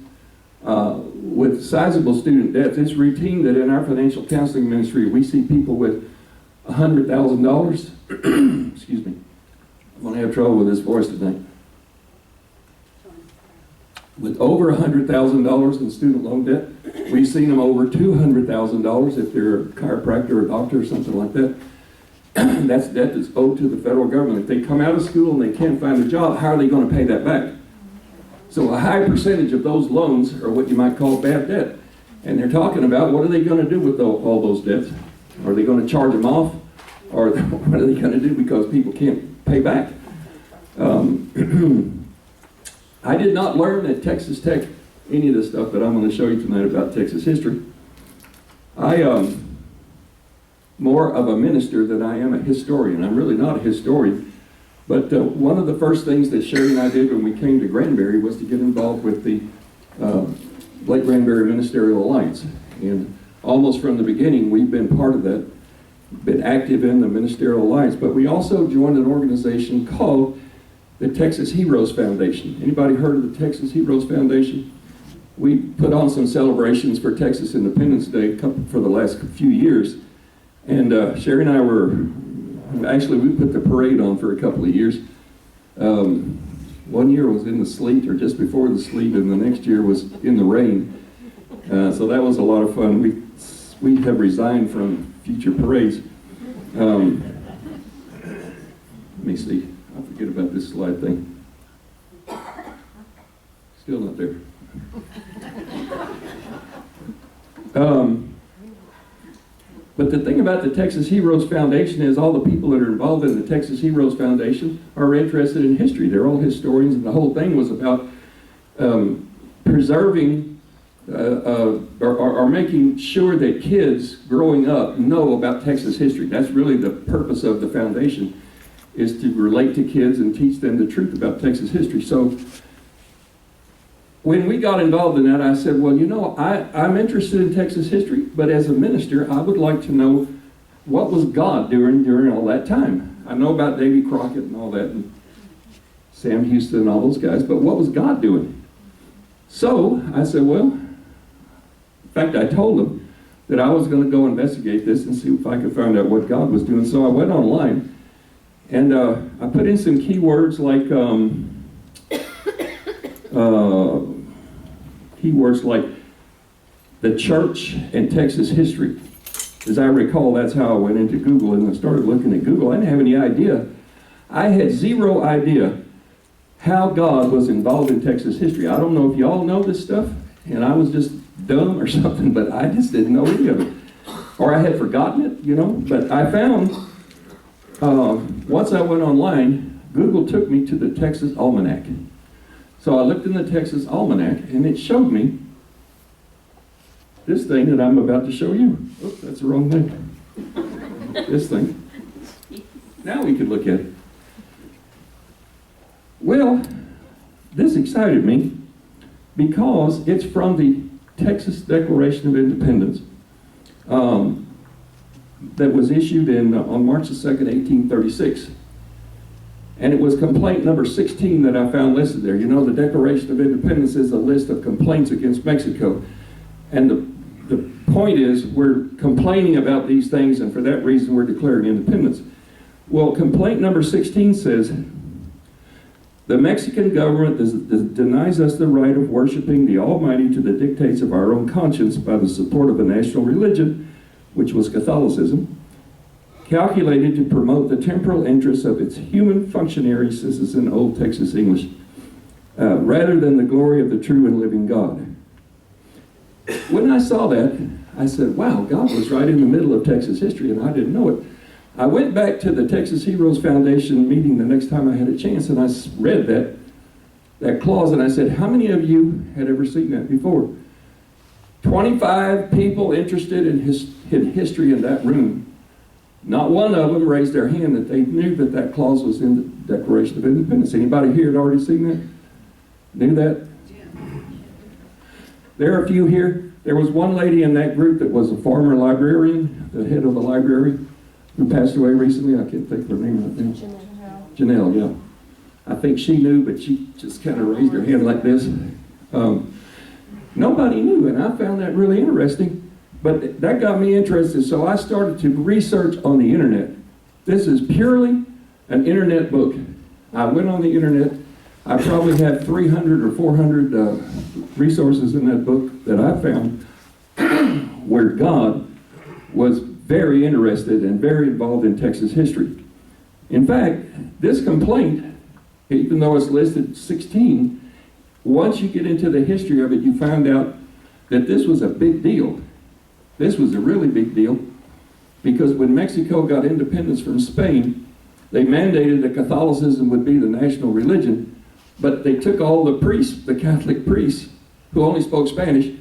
with sizable student debts, it's routine that in our financial counseling ministry, we see people with $100,000. Excuse me. I'm going to have trouble with this voice tonight. With over $100,000 in student loan debt. We've seen them over $200,000 if they're a chiropractor or a doctor or something like that. That's debt that's owed to the federal government. If they come out of school and they can't find a job, how are they going to pay that back? So a high percentage of those loans are what you might call bad debt. And they're talking about what are they going to do with all those debts? Are they going to charge them off? Or what are they going to do because people can't pay back? I did not learn at Texas Tech any of the stuff that I'm going to show you tonight about Texas history. I am more of a minister than I am a historian. I'm really not a historian. But one of the first things that Sherry and I did when we came to Granbury was to get involved with the Lake Granbury Ministerial Alliance. And almost from the beginning, we've been part of that, been active in the Ministerial Alliance. But we also joined an organization called the Texas Heroes Foundation. Anybody heard of the Texas Heroes Foundation? We put on some celebrations for Texas Independence Day for the last few years. And Sherry and I actually we put the parade on for a couple of years. One year was in the sleet or just before the sleet, and the next year was in the rain. So that was a lot of fun. We have resigned from future parades. Let me see. I forget about this slide thing. Still not there. But the thing about the Texas Heroes Foundation is all the people that are involved in the Texas Heroes Foundation are interested in history. They're all historians, and the whole thing was about preserving or making sure that kids growing up know about Texas history. That's really the purpose of the foundation, is to relate to kids and teach them the truth about Texas history. So when we got involved in that, I said, well, you know, I'm interested in Texas history, but as a minister, I would like to know what was God doing during all that time. I know about Davy Crockett and all that, and Sam Houston and all those guys, but what was God doing? So I said, well, in fact, I told them that I was going to go investigate this and see if I could find out what God was doing. So I went online, and I put in some keywords like the church and Texas history. As I recall, that's how I went into Google, and I started looking at Google. I didn't have any idea. I had zero idea how God was involved in Texas history. I don't know if y'all know this stuff, and I was just dumb or something, but I just didn't know any of it. Or I had forgotten it, you know. But I found, once I went online, Google took me to the Texas Almanac. So I looked in the Texas Almanac, and it showed me this thing that I'm about to show you. Oops, that's the wrong thing. This thing. Now we can look at it. Well, this excited me because it's from the Texas Declaration of Independence that was issued on March the 2nd, 1836. And it was complaint number 16 that I found listed there. You know, the Declaration of Independence is a list of complaints against Mexico. And the point is, we're complaining about these things, and for that reason we're declaring independence. Well, complaint number 16 says, the Mexican government denies us the right of worshiping the Almighty to the dictates of our own conscience by the support of a national religion, which was Catholicism, calculated to promote the temporal interests of its human functionaries, this is in Old Texas English, rather than the glory of the true and living God. When I saw that, I said, wow, God was right in the middle of Texas history, and I didn't know it. I went back to the Texas Heroes Foundation meeting the next time I had a chance, and I read that clause, and I said, how many of you had ever seen that before? 25 people interested in history in that room. Not one of them raised their hand that they knew that clause was in the Declaration of Independence. Anybody here had already seen that? Knew that? There are a few here. There was one lady in that group that was a former librarian, the head of the library, who passed away recently. I can't think of her name right now. Janelle, yeah. I think she knew, but she just kind of raised her hand like this. Nobody knew, and I found that really interesting. But that got me interested, so I started to research on the internet. This is purely an internet book. I went on the internet. I probably have 300 or 400 resources in that book that I found where God was very interested and very involved in Texas history. In fact, this complaint, even though it's listed 16, once you get into the history of it, you find out that this was a big deal. This was a really big deal because when Mexico got independence from Spain, they mandated that Catholicism would be the national religion, but they took all the priests, the Catholic priests, who only spoke Spanish,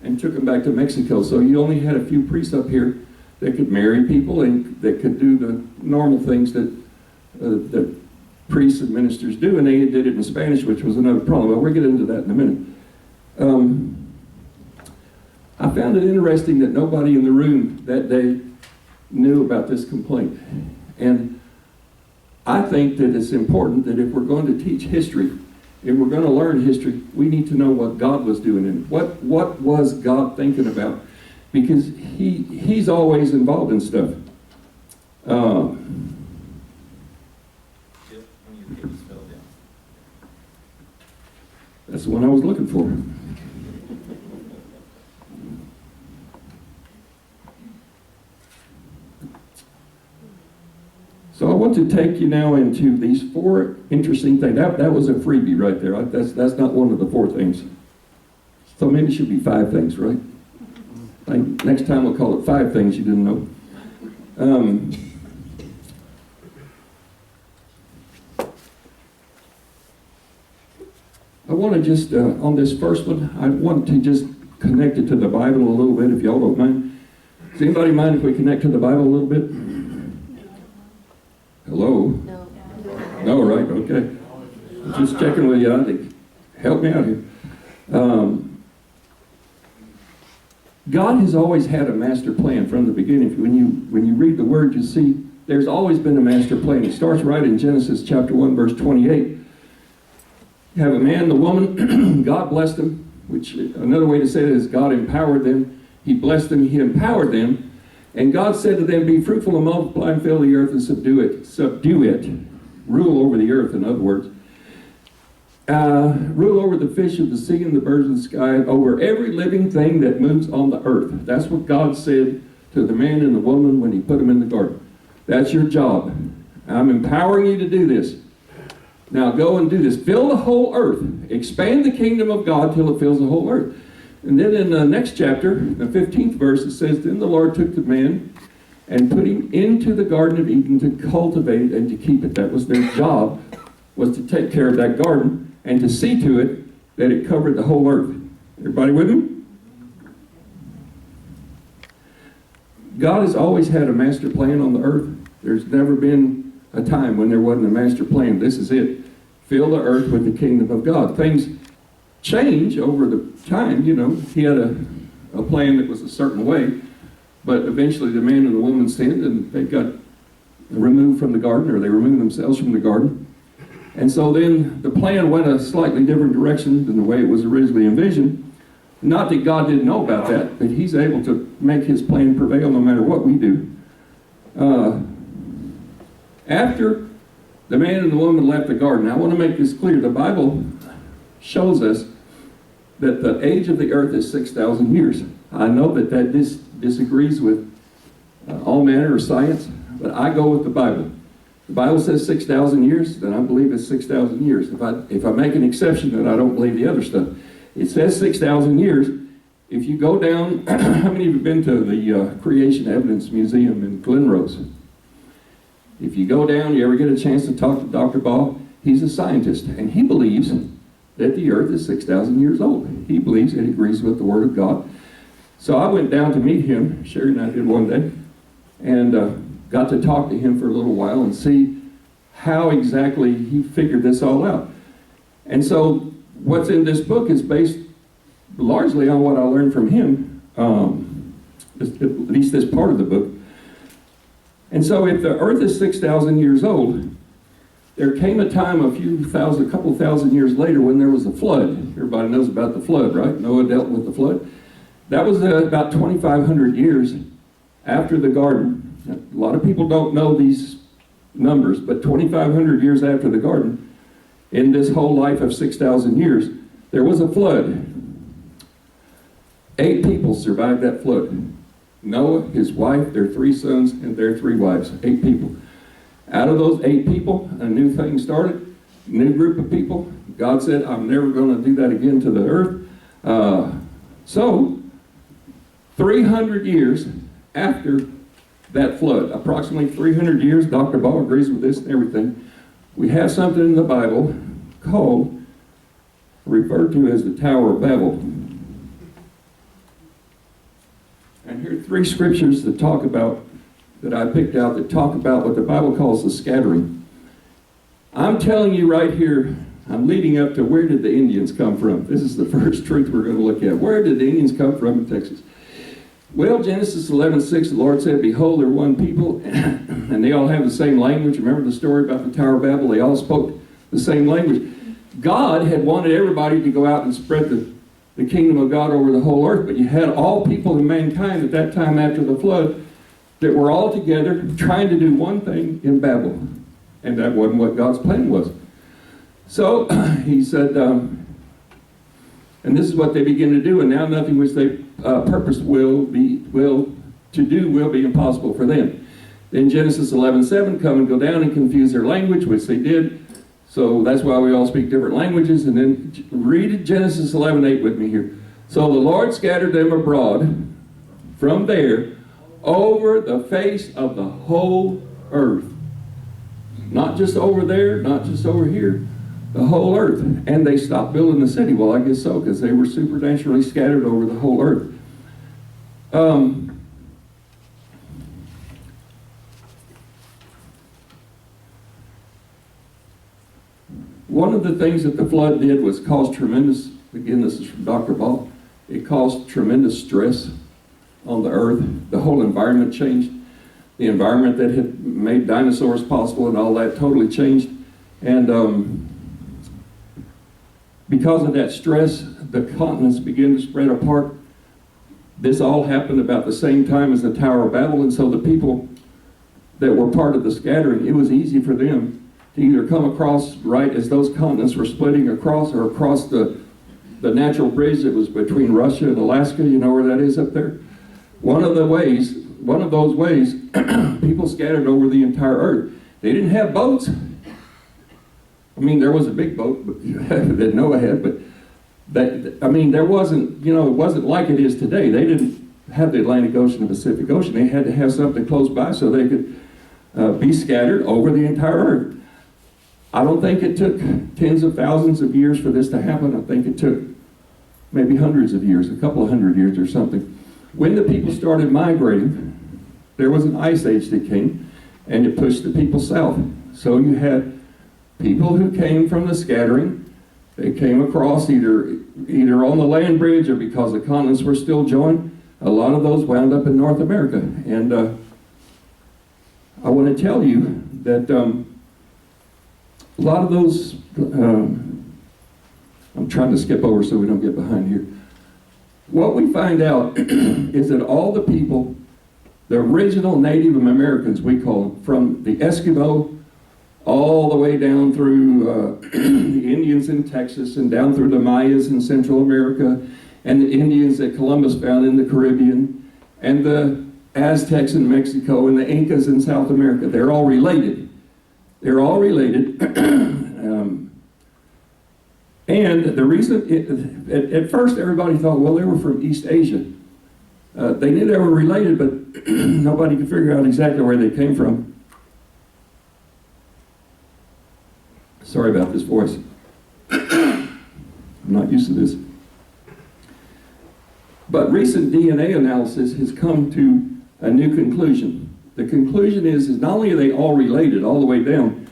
and took them back to Mexico. So you only had a few priests up here that could marry people and that could do the normal things that priests and ministers do, and they did it in Spanish, which was another problem. But we'll get into that in a minute. I found it interesting that nobody in the room that day knew about this complaint. And I think that it's important that if we're going to teach history, if we're going to learn history, we need to know what God was doing in it. What was God thinking about? Because he's always involved in stuff. That's the one I was looking for. So I want to take you now into these 4 interesting things. That was a freebie right there. That's not one of the 4 things. So maybe it should be 5 things, right? Next time we'll call it 5 things you didn't know. I want to just, on this first one, I want to just connect it to the Bible a little bit, if y'all don't mind. Does anybody mind if we connect to the Bible a little bit? Hello? No. No, right, okay. Just checking with you. I think, help me out here. God has always had a master plan from the beginning. When you read the Word, you see there's always been a master plan. It starts right in Genesis chapter 1, verse 28. You have a man, the woman, God blessed them, which another way to say it is God empowered them. He blessed them, He empowered them. And God said to them, be fruitful and multiply and fill the earth and subdue it. Subdue it. Rule over the earth, in other words. Rule over the fish of the sea and the birds of the sky, over every living thing that moves on the earth. That's what God said to the man and the woman when He put them in the garden. That's your job. I'm empowering you to do this. Now go and do this. Fill the whole earth. Expand the kingdom of God till it fills the whole earth. And then in the next chapter, the 15th verse, it says, then the Lord took the man and put him into the Garden of Eden to cultivate it and to keep it. That was their job, was to take care of that garden and to see to it that it covered the whole earth. Everybody with me? God has always had a master plan on the earth. There's never been a time when there wasn't a master plan. This is it. Fill the earth with the kingdom of God. Things change over the time, you know. He had a plan that was a certain way, but eventually the man and the woman sinned and they got removed from the garden, or they removed themselves from the garden. And so then the plan went a slightly different direction than the way it was originally envisioned. Not that God didn't know about that, but He's able to make His plan prevail no matter what we do. After the man and the woman left the garden, I want to make this clear. The Bible shows us that the age of the earth is 6,000 years. I know that this disagrees with all manner of science, but I go with the Bible. The Bible says 6,000 years, then I believe it's 6,000 years. If I make an exception, then I don't believe the other stuff. It says 6,000 years. If you go down, how many of you have been to the Creation Evidence Museum in Glen Rose? If you go down, you ever get a chance to talk to Dr. Ball, he's a scientist, and he believes that the earth is 6,000 years old. He believes it agrees with the Word of God. So I went down to meet him, Sherry and I did one day, and got to talk to him for a little while and see how exactly he figured this all out. And so what's in this book is based largely on what I learned from him, at least this part of the book. And so if the earth is 6,000 years old, there came a time a couple thousand years later when there was a flood. Everybody knows about the flood, right? Noah dealt with the flood. That was about 2,500 years after the garden. A lot of people don't know these numbers, but 2,500 years after the garden, in this whole life of 6,000 years, there was a flood. 8 people survived that flood. Noah, his wife, their 3 sons, and their 3 wives. 8 people. Out of those 8 people, a new thing started, a new group of people. God said, I'm never going to do that again to the earth. So, 300 years after that flood, approximately 300 years, Dr. Ball agrees with this and everything, we have something in the Bible called, referred to as the Tower of Babel. And here are 3 scriptures that talk about, that I picked out, that talk about what the Bible calls the scattering. I'm telling you right here, I'm leading up to where did the Indians come from? This is the first truth we're going to look at. Where did the Indians come from in Texas? Well, Genesis 11:6, the Lord said, behold, they're one people, and they all have the same language. Remember the story about the Tower of Babel? They all spoke the same language. God had wanted everybody to go out and spread the kingdom of God over the whole earth, but you had all people in mankind at that time after the flood that were all together trying to do one thing in Babel, and that wasn't what God's plan was. So he said, And this is what they begin to do, and now nothing which they purpose will be impossible for them. Then Genesis 11:7 come and go down and confuse their language, which they did. So that's why we all speak different languages. And then read Genesis 11:8 with me here. So the Lord scattered them abroad from there over the face of the whole earth. Not just over there, not just over here, the whole earth. And they stopped building the city. Well, I guess so, because they were supernaturally scattered over the whole earth. One of the things that the flood did was cause tremendous, again, this is from Dr. Ball, it caused tremendous stress on the earth. The whole environment changed. The environment that had made dinosaurs possible and all that totally changed. And because of that stress, the continents began to spread apart. This all happened about the same time as the Tower of Babel, and so the people that were part of the scattering, it was easy for them to either come across right as those continents were splitting across, or across the natural bridge that was between Russia and Alaska. You know where that is up there? One of those ways, people scattered over the entire earth. They didn't have boats. I mean, there was a big boat that Noah had, but there wasn't, it wasn't like it is today. They didn't have the Atlantic Ocean and Pacific Ocean. They had to have something close by so they could be scattered over the entire earth. I don't think it took tens of thousands of years for this to happen. I think it took maybe hundreds of years, a couple of hundred years or something. When the people started migrating, there was an ice age that came, and it pushed the people south. So you had people who came from the scattering. They came across either on the land bridge or because the continents were still joined. A lot of those wound up in North America. And I want to tell you that a lot of those, I'm trying to skip over so we don't get behind here. What we find out is that all the people, the original Native Americans, we call them, from the Eskimo all the way down through the Indians in Texas and down through the Mayas in Central America, and the Indians that Columbus found in the Caribbean, and the Aztecs in Mexico, and the Incas in South America. They're all related. They're all related. And the reason, at first everybody thought, well, they were from East Asia. They knew they were related, but nobody could figure out exactly where they came from. Sorry about this voice. I'm not used to this. But recent DNA analysis has come to a new conclusion. The conclusion is not only are they all related all the way down,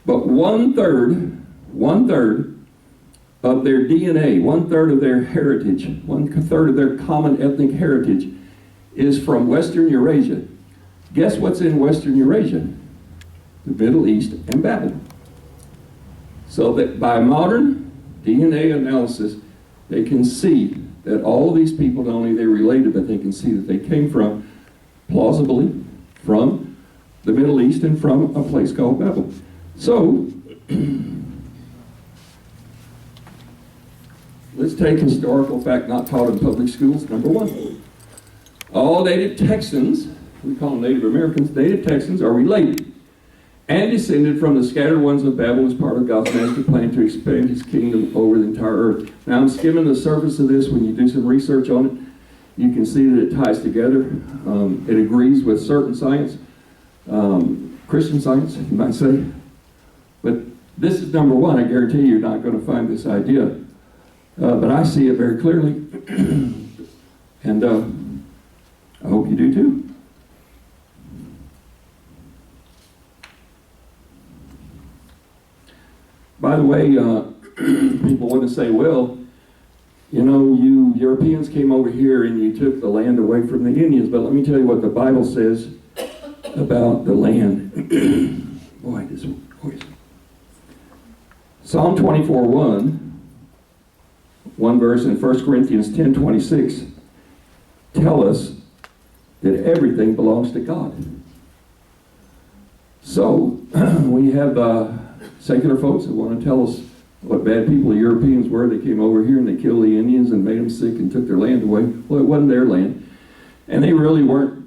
but one third of their DNA, 1/3 of their heritage, 1/3 of their common ethnic heritage is from Western Eurasia. Guess what's in Western Eurasia? The Middle East and Babylon. So that by modern DNA analysis, they can see that all of these people, not only they're related, but they can see that they came from, plausibly, from the Middle East and from a place called Babel. So, let's take historical fact not taught in public schools, number one. All native Texans, we call them Native Americans, native Texans are related and descended from the scattered ones of Babel as part of God's master plan to expand his kingdom over the entire earth. Now I'm skimming the surface of this. When you do some research on it, you can see that it ties together. It agrees with certain science, Christian science, you might say. But this is number one. I guarantee you're not going to find this idea. But I see it very clearly. And I hope you do too. By the way, people want to say, well, you know, you Europeans came over here and you took the land away from the Indians. But let me tell you what the Bible says about the land. Boy, this voice. Psalm 24:1, one verse in 1 Corinthians 10:26 tell us that everything belongs to God. So we have secular folks that want to tell us what bad people the Europeans were. They came over here and they killed the Indians and made them sick and took their land away. Well, it wasn't their land. And they really weren't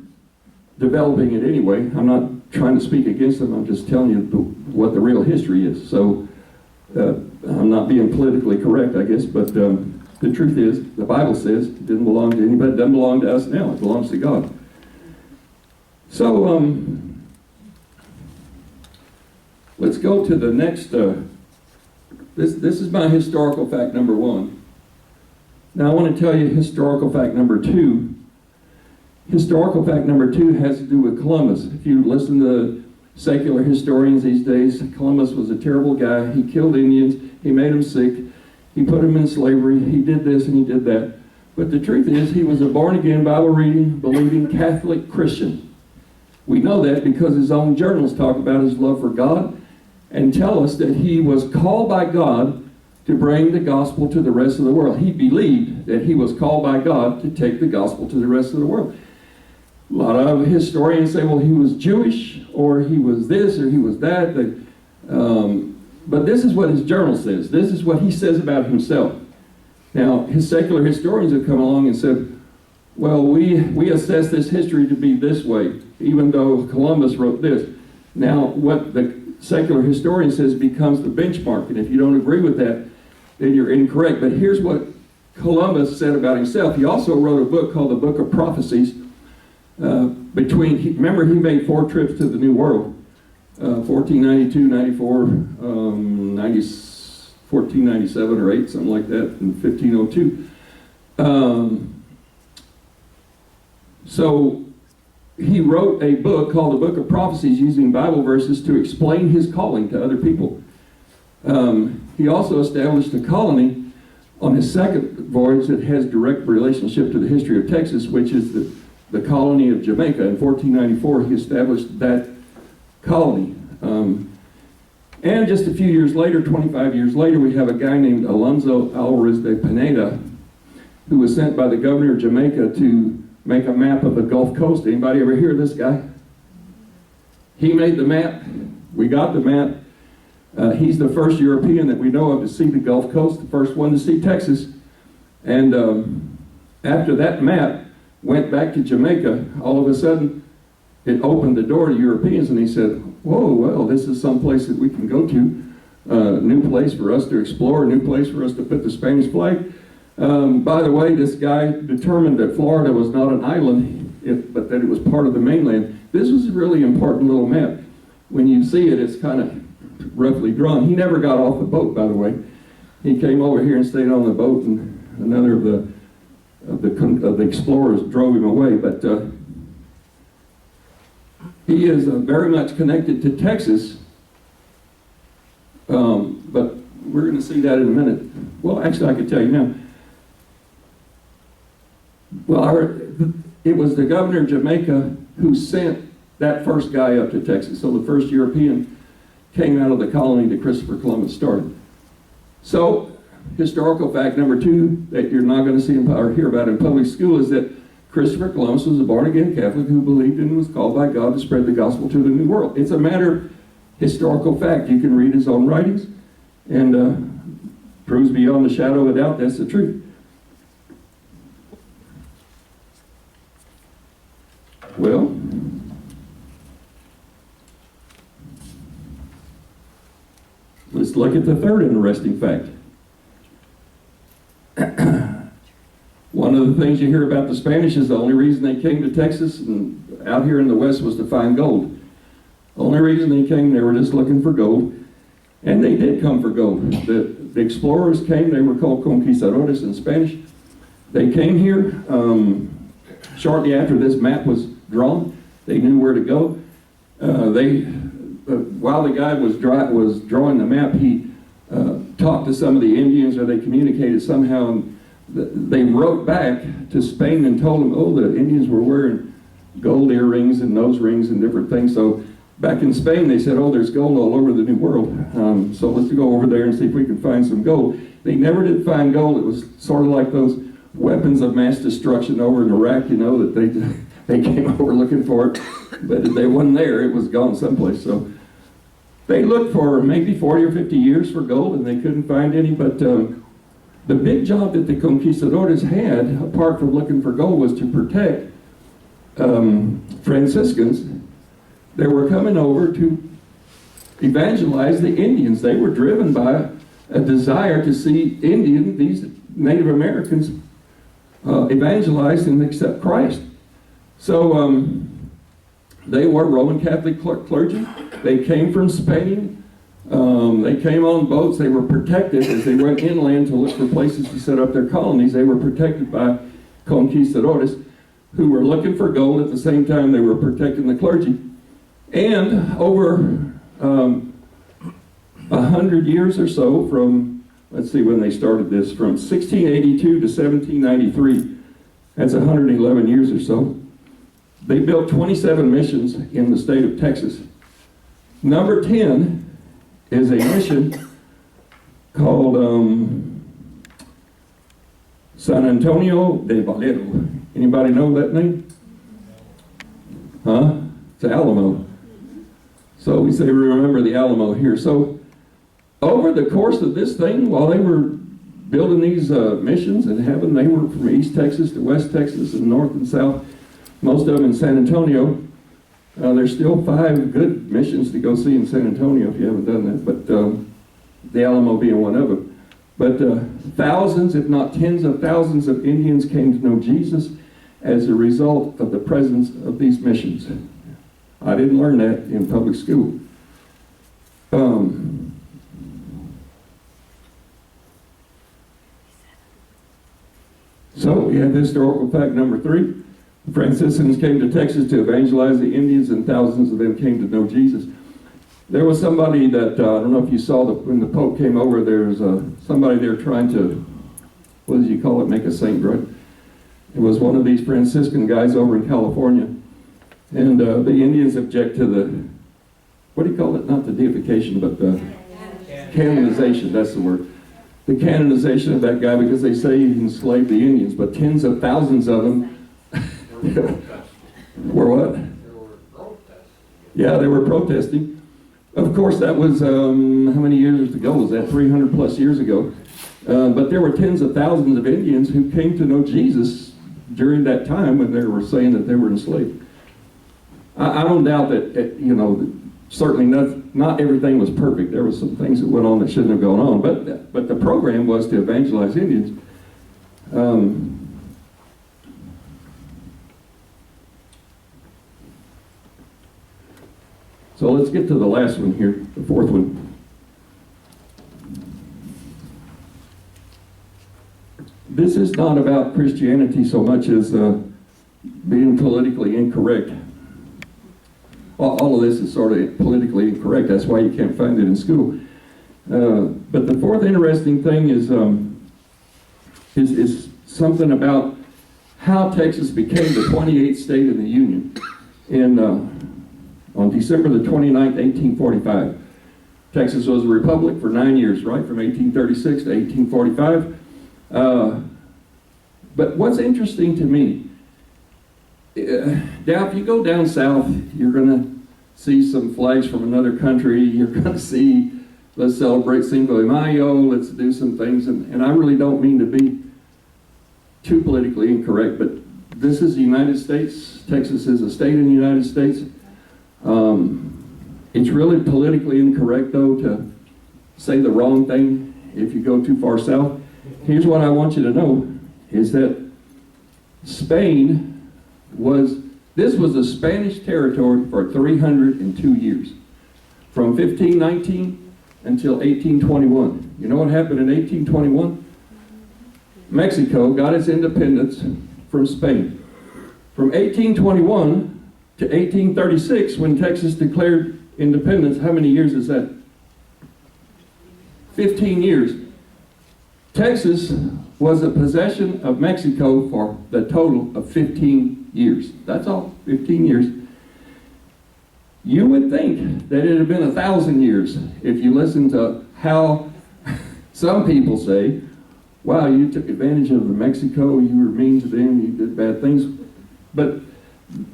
developing it anyway. I'm not trying to speak against them. I'm just telling you what the real history is. So I'm not being politically correct, I guess, but the truth is, the Bible says it didn't belong to anybody. It doesn't belong to us now. It belongs to God. So let's go to the next. This is my historical fact number 1. Now I want to tell you historical fact number 2. Historical fact number 2 has to do with Columbus. If you listen to secular historians these days, Columbus was a terrible guy. He killed Indians. He made them sick. He put them in slavery. He did this and he did that. But the truth is, he was a born-again, Bible-reading, believing Catholic Christian. We know that because his own journals talk about his love for God and tell us that he was called by God to bring the gospel to the rest of the world. He believed that he was called by God to take the gospel to the rest of the world. A lot of historians say, well, he was Jewish, or he was this, or he was that. But this is what his journal says. This is what he says about himself. Now, his secular historians have come along and said, well, we assess this history to be this way, even though Columbus wrote this. Now, what the secular historian says becomes the benchmark, and if you don't agree with that, then you're incorrect. But here's what Columbus said about himself. He also wrote a book called the Book of Prophecies. Remember, he made 4 trips to the New World, 1492, 94, 1497 or 8, something like that, in 1502. So he wrote a book called the Book of Prophecies using Bible verses to explain his calling to other people. He also established a colony on his second voyage that has direct relationship to the history of Texas, which is the colony of Jamaica. In 1494, he established that colony. And just a few years later, 25 years later, we have a guy named Alonso Alvarez de Pineda, who was sent by the governor of Jamaica to make a map of the Gulf Coast. Anybody ever hear of this guy? He made the map. We got the map. He's the first European that we know of to see the Gulf Coast, the first one to see Texas. And after that map went back to Jamaica, all of a sudden it opened the door to Europeans, and he said, whoa, well, this is some place that we can go to, new place for us to explore, a new place for us to put the Spanish flag. By the way, this guy determined that Florida was not an island, but that it was part of the mainland. This was a really important little map. When you see it, it's kind of roughly drawn. He never got off the boat, by the way. He came over here and stayed on the boat, and another of the explorers drove him away. But he is very much connected to Texas. But we're going to see that in a minute. Well, actually, I could tell you now. Well, it was the governor of Jamaica who sent that first guy up to Texas. So the first European came out of the colony that Christopher Columbus started. So, historical fact number 2 that you're not going to see or hear about in public school is that Christopher Columbus was a born-again Catholic who believed and was called by God to spread the gospel to the New World. It's a matter of historical fact. You can read his own writings, and proves beyond a shadow of a doubt that's the truth. Well, let's look at the third interesting fact. One of the things you hear about the Spanish is the only reason they came to Texas and out here in the West was to find gold. The only reason they came, they were just looking for gold. And they did come for gold. The explorers came, they were called conquistadores in Spanish. They came here shortly after this map was drawn. They knew where to go. While the guy was drawing the map, he talked to some of the Indians, or they communicated somehow, and they wrote back to Spain and told them, oh, the Indians were wearing gold earrings and nose rings and different things. So back in Spain, they said, oh, there's gold all over the New World. So let's go over there and see if we can find some gold. They never did find gold. It was sort of like those weapons of mass destruction over in Iraq, you know, that they came over looking for it, but they wasn't there. It was gone someplace. So They looked for maybe 40 or 50 years for gold, and they couldn't find any, but the big job that the conquistadores had, apart from looking for gold, was to protect Franciscans. They were coming over to evangelize the Indians. They were driven by a desire to see these Native Americans evangelized and accept Christ. So they were Roman Catholic clergy. They came from Spain. They came on boats. They were protected as they went inland to look for places to set up their colonies. They were protected by conquistadores who were looking for gold. At the same time, they were protecting the clergy. And over 100 years or so from, let's see when they started this, from 1682 to 1793, that's 111 years or so, they built 27 missions in the state of Texas. Number 10 is a mission called San Antonio de Valero. Anybody know that name? Huh? It's Alamo. So we say we remember the Alamo here. So over the course of this thing, while they were building these missions in heaven, they were from East Texas to West Texas and North and South, most of them in San Antonio. There's still 5 good missions to go see in San Antonio if you haven't done that, but the Alamo being one of them. But thousands, if not tens of thousands of Indians came to know Jesus as a result of the presence of these missions. I didn't learn that in public school. So we have historical fact number 3. The Franciscans came to Texas to evangelize the Indians, and thousands of them came to know Jesus. There was somebody that, I don't know if you saw, when the Pope came over, there was somebody there trying to, what did you call it, make a saint, right? It was one of these Franciscan guys over in California. And the Indians object to the, what do you call it? Not the deification, but the canonization, that's the word. The canonization of that guy, because they say he enslaved the Indians, but tens of thousands of them were what? Yeah, they were protesting. Of course, that was, how many years ago was that? 300 plus years ago. But there were tens of thousands of Indians who came to know Jesus during that time when they were saying that they were enslaved. I don't doubt that, you know, certainly not everything was perfect. There were some things that went on that shouldn't have gone on. But the program was to evangelize Indians. So let's get to the last one here, the 4th one. This is not about Christianity so much as being politically incorrect. All of this is sort of politically incorrect. That's why you can't find it in school. But the 4th interesting thing is something about how Texas became the 28th state in the Union. On December the 29th, 1845. Texas was a republic for 9 years, right? From 1836 to 1845. But what's interesting to me, now if you go down south, you're going to see some flags from another country. You're going to see, let's celebrate Cinco de Mayo, let's do some things. And I really don't mean to be too politically incorrect, but this is the United States. Texas is a state in the United States. It's really politically incorrect, though, to say the wrong thing if you go too far south. Here's what I want you to know, is that Spain this was a Spanish territory for 302 years, from 1519 until 1821. You know what happened in 1821? Mexico got its independence from Spain. From 1821 to 1836, when Texas declared independence, how many years is that? 15 years. Texas was a possession of Mexico for the total of 15 years. That's all, 15 years. You would think that it had been 1,000 years if you listen to how some people say, wow, you took advantage of Mexico, you were mean to them, you did bad things. But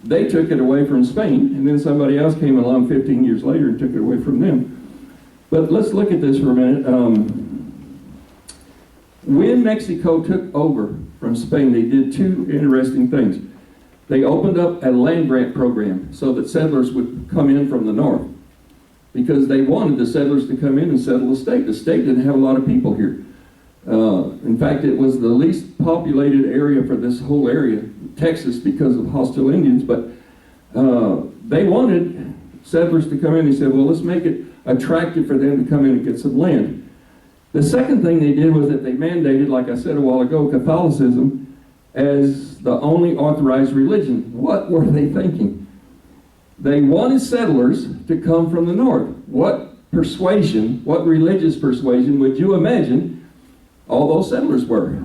they took it away from Spain, and then somebody else came along 15 years later and took it away from them. But let's look at this for a minute. When Mexico took over from Spain, they did two interesting things. They opened up a land grant program so that settlers would come in from the north, because they wanted the settlers to come in and settle the state. The state didn't have a lot of people here. In fact, it was the least populated area for this whole area, Texas, because of hostile Indians, but they wanted settlers to come in. They said, well, let's make it attractive for them to come in and get some land. The second thing they did was that they mandated, like I said a while ago, Catholicism as the only authorized religion. What were they thinking? They wanted settlers to come from the north. What persuasion, what religious persuasion would you imagine all those settlers were?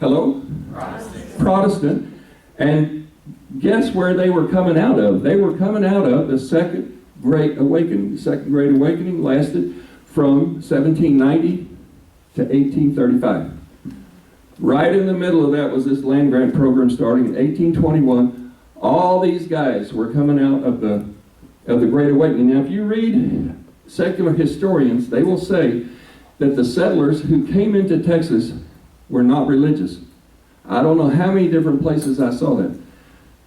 Hello? Protestant. And guess where they were coming out of? They were coming out of the Second Great Awakening. The Second Great Awakening lasted from 1790 to 1835. Right in the middle of that was this land grant program starting in 1821. All these guys were coming out of the Great Awakening. Now, if you read secular historians, they will say that the settlers who came into Texas were not religious. I don't know how many different places I saw that.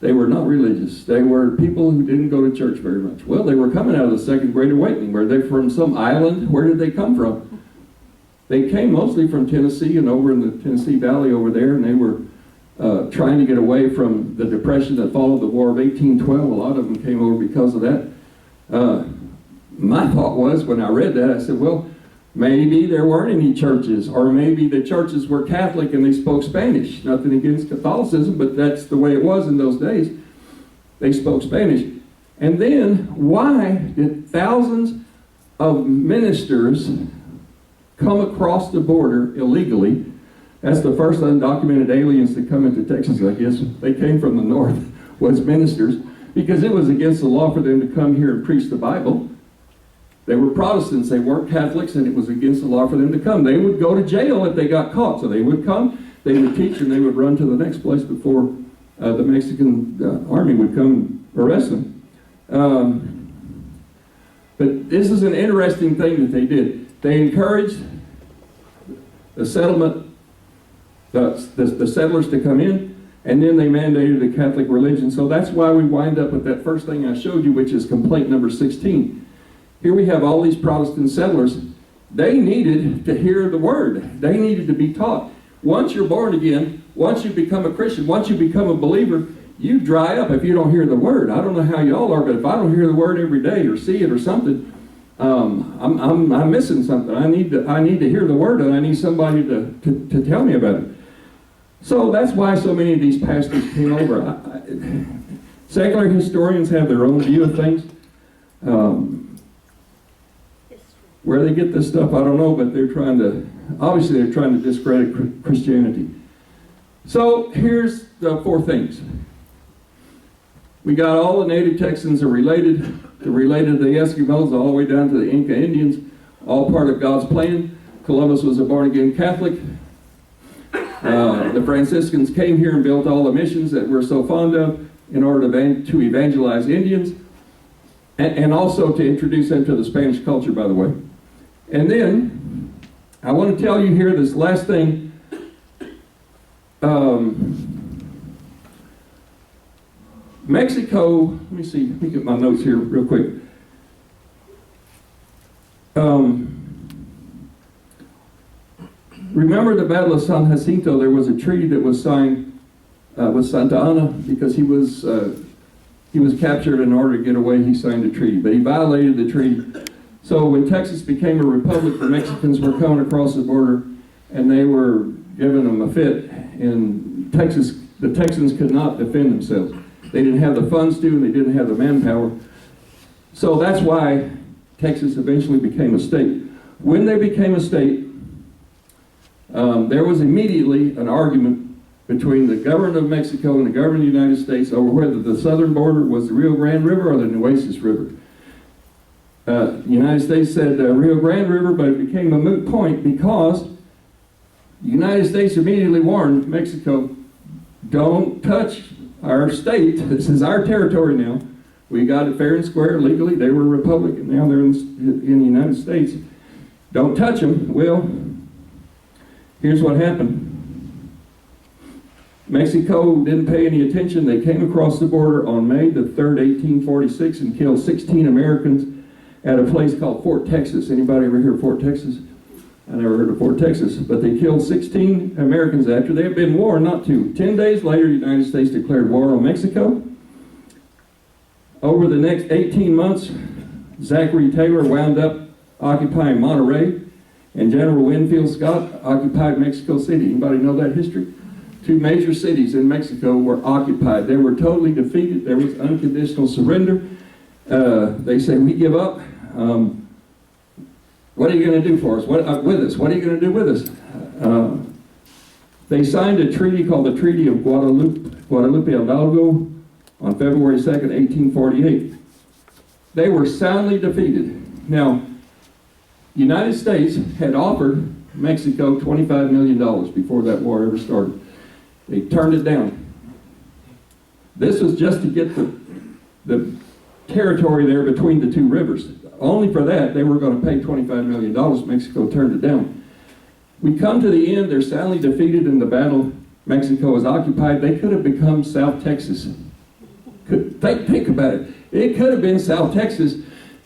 They were not religious. They were people who didn't go to church very much. Well, they were coming out of the Second Great Awakening. Were they from some island? Where did they come from? They came mostly from Tennessee and over in the Tennessee Valley over there, and they were trying to get away from the Depression that followed the War of 1812. A lot of them came over because of that. My thought was, when I read that, I said, well, maybe there weren't any churches, or maybe the churches were Catholic and they spoke Spanish. Nothing against Catholicism, but that's the way it was in those days. They spoke Spanish. And then, why did thousands of ministers come across the border illegally? That's the first undocumented aliens to come into Texas, I guess. They came from the north, was ministers, because it was against the law for them to come here and preach the Bible. They were Protestants, they weren't Catholics, and it was against the law for them to come. They would go to jail if they got caught. So they would come, they would teach, and they would run to the next place before the Mexican army would come and arrest them. But this is an interesting thing that they did. They encouraged the settlement, the settlers to come in, and then they mandated the Catholic religion. So that's why we wind up with that first thing I showed you, which is complaint number 16. Here we have all these Protestant settlers. They needed to hear the word. They needed to be taught. Once you're born again, once you become a Christian, once you become a believer, you dry up if you don't hear the word. I don't know how y'all are, but if I don't hear the word every day or see it or something, I'm missing something. I need to hear the word, and I need somebody to tell me about it. So that's why so many of these pastors came over. Secular historians have their own view of things. Where they get this stuff, I don't know, but obviously they're trying to discredit Christianity. So here's the four things. We got all the native Texans are related. They're related to the Eskimos all the way down to the Inca Indians, all part of God's plan. Columbus was a born-again Catholic. The Franciscans came here and built all the missions that we're so fond of in order to evangelize Indians, and also to introduce them to the Spanish culture, by the way. And then, I want to tell you here this last thing. Mexico, let me get my notes here real quick. Remember the Battle of San Jacinto? There was a treaty that was signed with Santa Anna because he was captured. In order to get away, he signed a treaty, but he violated the treaty. So when Texas became a republic, the Mexicans were coming across the border, and they were giving them a fit. In Texas, the Texans could not defend themselves. They didn't have the funds to, and they didn't have the manpower. So that's why Texas eventually became a state. When they became a state, there was immediately an argument between the government of Mexico and the government of the United States over whether the southern border was the Rio Grande River or the Nueces River. The United States said Rio Grande River, but it became a moot point because the United States immediately warned Mexico, don't touch our state. This is our territory now. We got it fair and square legally. They were a republic, and now they're in the United States. Don't touch them. Well, here's what happened. Mexico didn't pay any attention. They came across the border on May the 3rd, 1846, and killed 16 Americans at a place called Fort Texas. Anybody ever hear of Fort Texas? I never heard of Fort Texas. But they killed 16 Americans after they had been warned not to. 10 days later, the United States declared war on Mexico. Over the next 18 months, Zachary Taylor wound up occupying Monterey, and General Winfield Scott occupied Mexico City. Anybody know that history? 2 major cities in Mexico were occupied. They were totally defeated. There was unconditional surrender. They said, we give up. What are you going to do for us? With us? What are you going to do with us? They signed a treaty called the Treaty of Guadalupe Hidalgo on February 2nd, 1848. They were soundly defeated. Now, the United States had offered Mexico $25 million before that war ever started. They turned it down. This was just to get the territory there between the 2 rivers. Only for that, they were going to pay $25 million. Mexico turned it down. We come to the end. They're soundly defeated in the battle. Mexico is occupied. They could have become South Texas. Think about it. It could have been South Texas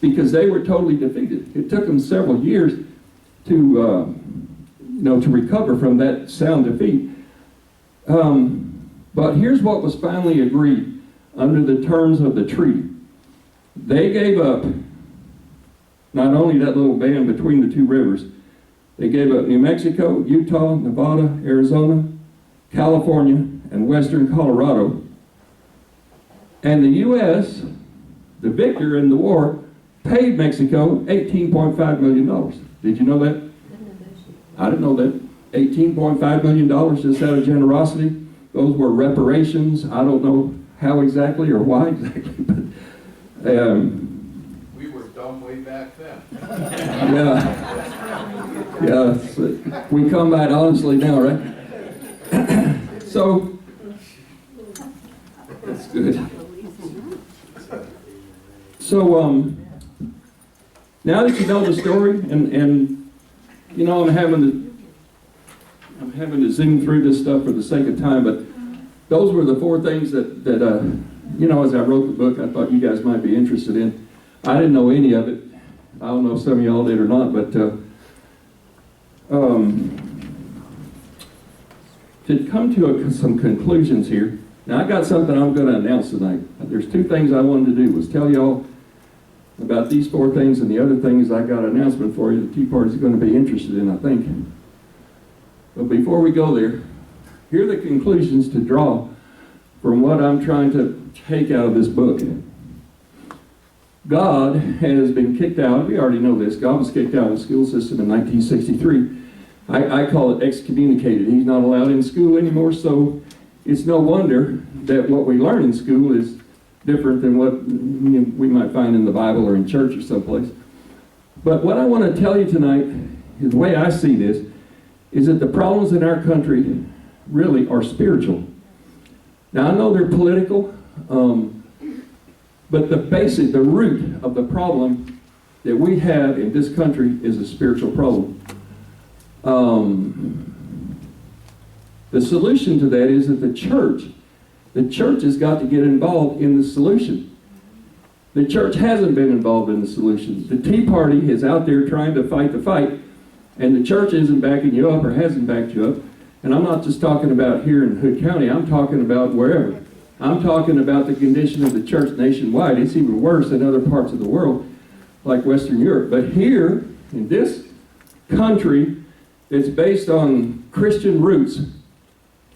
because they were totally defeated. It took them several years to recover from that sound defeat. But here's what was finally agreed under the terms of the treaty. They gave up not only that little band between the 2 rivers, they gave up New Mexico, Utah, Nevada, Arizona, California, and western Colorado. And the U.S., the victor in the war, paid Mexico $18.5 million. Did you know that? I didn't know that. $18.5 million just out of generosity. Those were reparations. I don't know how exactly or why exactly, but we were dumb way back then. Yeah, we come by it honestly now, right? So, that's good. So, now that you know the story, and you know, I'm having to zoom through this stuff for the sake of time, but those were the 4 things that you know, as I wrote the book, I thought you guys might be interested in. I didn't know any of it. I don't know if some of y'all did or not, but to come to some conclusions here. Now, I got something I'm going to announce tonight. There's 2 things I wanted to do, was tell y'all about these 4 things, and the other thing is I got an announcement for you the Tea Party's going to be interested in, I think. But before we go there, here are the conclusions to draw from what I'm trying to take out of this book. God has been kicked out. We already know this. God was kicked out of the school system in 1963. I call it excommunicated. He's not allowed in school anymore, so it's no wonder that what we learn in school is different than what we might find in the Bible or in church or someplace. But what I want to tell you tonight, the way I see this, is that the problems in our country really are spiritual. Now, I know they're political, but the root of the problem that we have in this country is a spiritual problem. The solution to that is that the church has got to get involved in the solution. The church hasn't been involved in the solution. The Tea Party is out there trying to fight the fight, and the church isn't backing you up or hasn't backed you up. And I'm not just talking about here in Hood County, I'm talking about wherever. I'm talking about the condition of the church nationwide. It's even worse in other parts of the world, like Western Europe. But here, in this country, it's based on Christian roots,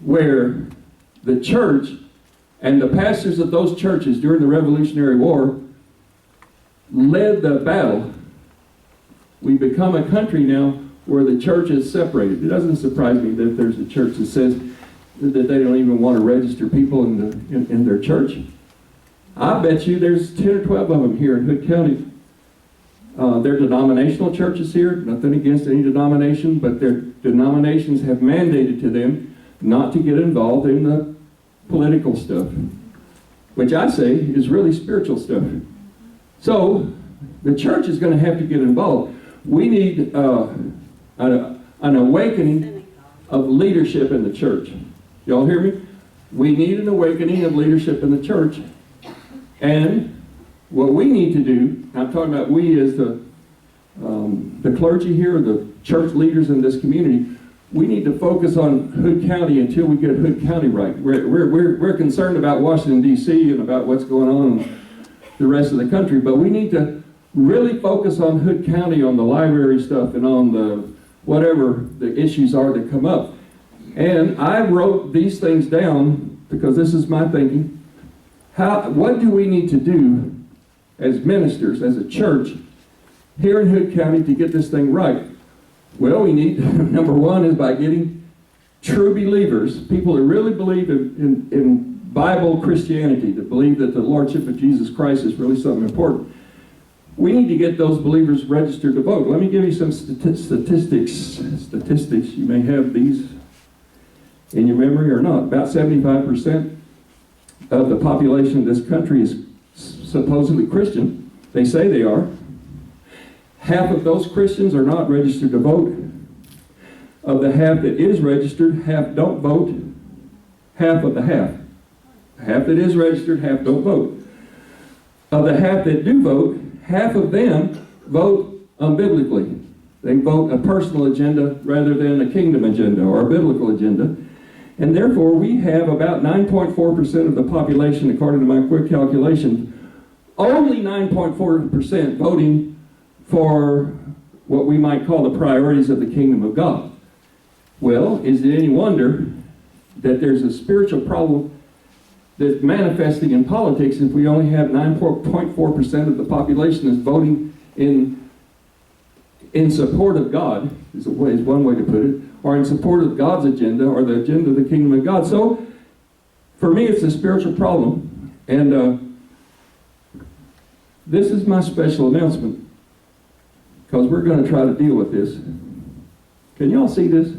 where the church and the pastors of those churches during the Revolutionary War led the battle. We become a country now where the church is separated. It doesn't surprise me that there's a church that says that they don't even want to register people in their church. I bet you there's 10 or 12 of them here in Hood County. They're denominational churches here, nothing against any denomination, but their denominations have mandated to them not to get involved in the political stuff. which I say is really spiritual stuff. So the church is going to have to get involved. We need an awakening of leadership in the church. Y'all hear me? We need an awakening of leadership in the church. And what we need to do, I'm talking about we as the clergy here, the church leaders in this community, we need to focus on Hood County until we get Hood County right. We're concerned about Washington, D.C. and about what's going on in the rest of the country, but we need to really focus on Hood County, on the library stuff, and on the whatever the issues are that come up. And I wrote these things down because this is my thinking. What do we need to do as ministers, as a church, here in Hood County to get this thing right? Well, we need, number one is by getting true believers, people that really believe in Bible Christianity, that believe that the Lordship of Jesus Christ is really something important. We need to get those believers registered to vote. Let me give you some statistics. You may have these in your memory or not. About 75% of the population of this country is supposedly Christian. They say they are. Half of those Christians are not registered to vote. Of the half that is registered, half don't vote. Half of the half. Half that is registered, half don't vote. Of the half that do vote, half of them vote unbiblically. They vote a personal agenda rather than a kingdom agenda or a biblical agenda. And therefore, we have about 9.4% of the population, according to my quick calculation, only 9.4% voting for what we might call the priorities of the kingdom of God. Well, is it any wonder that there's a spiritual problem that's manifesting in politics if we only have 9.4% of the population is voting in support of God, is one way to put it, or in support of God's agenda or the agenda of the kingdom of God. So, for me, it's a spiritual problem. And this is my special announcement, because we're going to try to deal with this. Can y'all see this?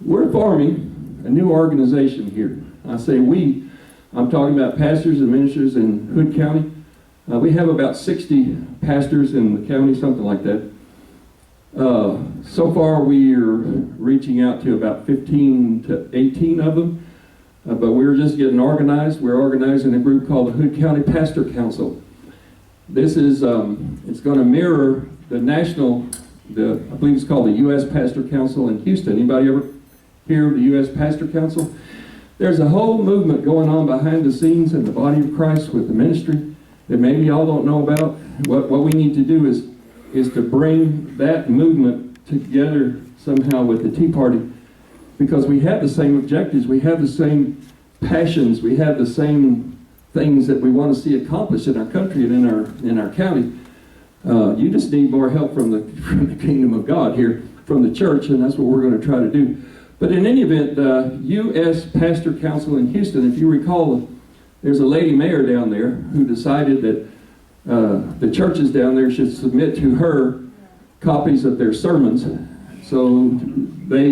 We're forming a new organization here. I say we, I'm talking about pastors and ministers in Hood County. We have about 60 pastors in the county, something like that. So far we're reaching out to about 15 to 18 of them, but we're just getting organized. We're organizing a group called the Hood County Pastor Council. This is, it's going to mirror the national, I believe it's called the U.S. Pastor Council in Houston. Anybody ever hear of the U.S. Pastor Council? There's a whole movement going on behind the scenes in the body of Christ with the ministry that maybe y'all don't know about. What we need to do is to bring that movement together somehow with the Tea Party, because we have the same objectives, we have the same passions, we have the same things that we want to see accomplished in our country and in our county. You just need more help from the kingdom of God here, from the church, and that's what we're going to try to do. But in any event, the U.S. Pastor Council in Houston, if you recall, there's a lady mayor down there who decided that the churches down there should submit to her copies of their sermons, so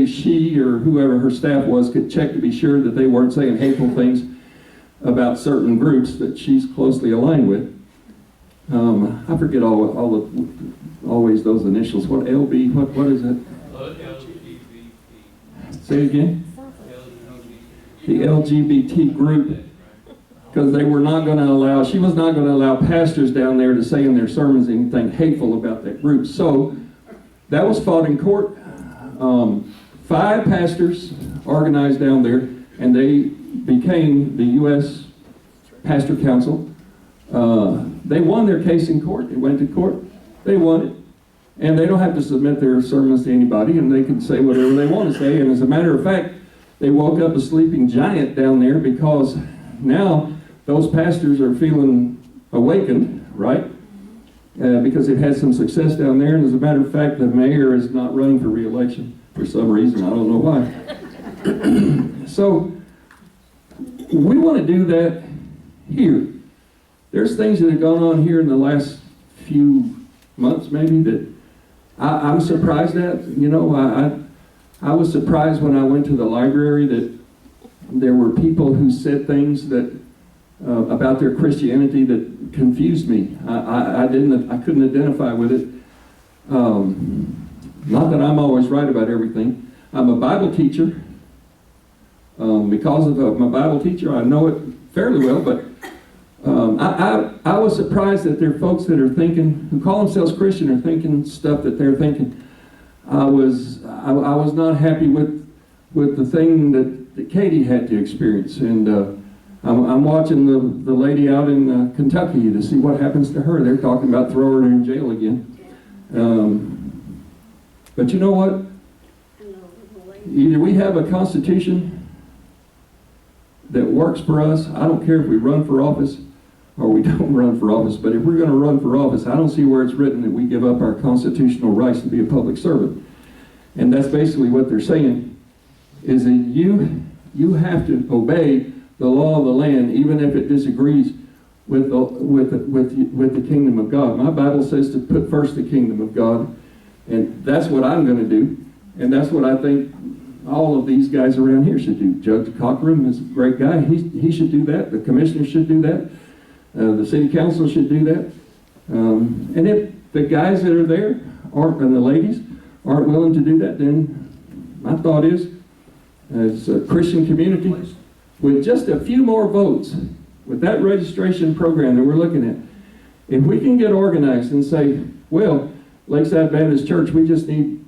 she, or whoever her staff was, could check to be sure that they weren't saying hateful things about certain groups that she's closely aligned with. I forget always those initials. What LB? What is it? Say it again. The LGBT group, because they were not going to allow. She was not going to allow pastors down there to say in their sermons anything hateful about that group. So that was fought in court. 5 pastors organized down there, and they became the U.S. Pastor Council. They won their case in court. They went to court. They won it. And they don't have to submit their sermons to anybody, and they can say whatever they want to say. And as a matter of fact, they woke up a sleeping giant down there, because now those pastors are feeling awakened, right? Because they've had some success down there. And as a matter of fact, the mayor is not running for re-election for some reason. I don't know why. So we want to do that here. There's things that have gone on here in the last few months, maybe, that I'm surprised at. You know, I was surprised when I went to the library that there were people who said things that about their Christianity that confused me. I couldn't identify with it. Not that I'm always right about everything. I'm a Bible teacher. Because of my Bible teacher, I know it fairly well, but I was surprised that there are folks that are thinking, who call themselves Christian, are thinking stuff that they're thinking. I was not happy with the thing that Katie had to experience, and I'm watching the lady out in Kentucky to see what happens to her. They're talking about throwing her in jail again. But you know what? Either we have a constitution that works for us. I don't care if we run for office or we don't run for office, but if we're going to run for office, I don't see where it's written that we give up our constitutional rights to be a public servant. And that's basically what they're saying, is that you have to obey the law of the land, even if it disagrees with the kingdom of God. My Bible says to put first the kingdom of God, and that's what I'm going to do, and that's what I think all of these guys around here should do. Judge Cochran is a great guy. He should do that. The commissioners should do that. The city council should do that. And if the guys that are there and the ladies aren't willing to do that, then my thought is, as a Christian community, with just a few more votes, with that registration program that we're looking at, if we can get organized and say, well, Lakeside Baptist Church, we just need,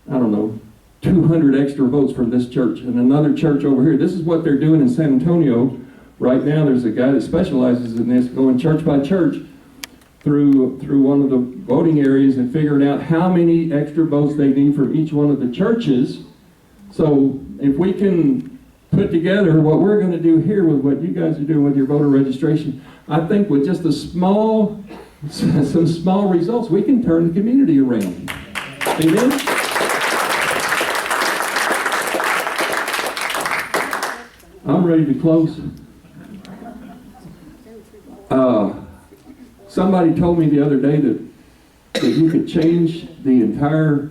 I don't know, 200 extra votes from this church and another church over here. This is what they're doing in San Antonio right now. There's a guy that specializes in this, going church by church through one of the voting areas and figuring out how many extra votes they need from each one of the churches. So if we can put together what we're going to do here with what you guys are doing with your voter registration, I think with just some small results, we can turn the community around. Amen? I'm ready to close. Somebody told me the other day that you could change the entire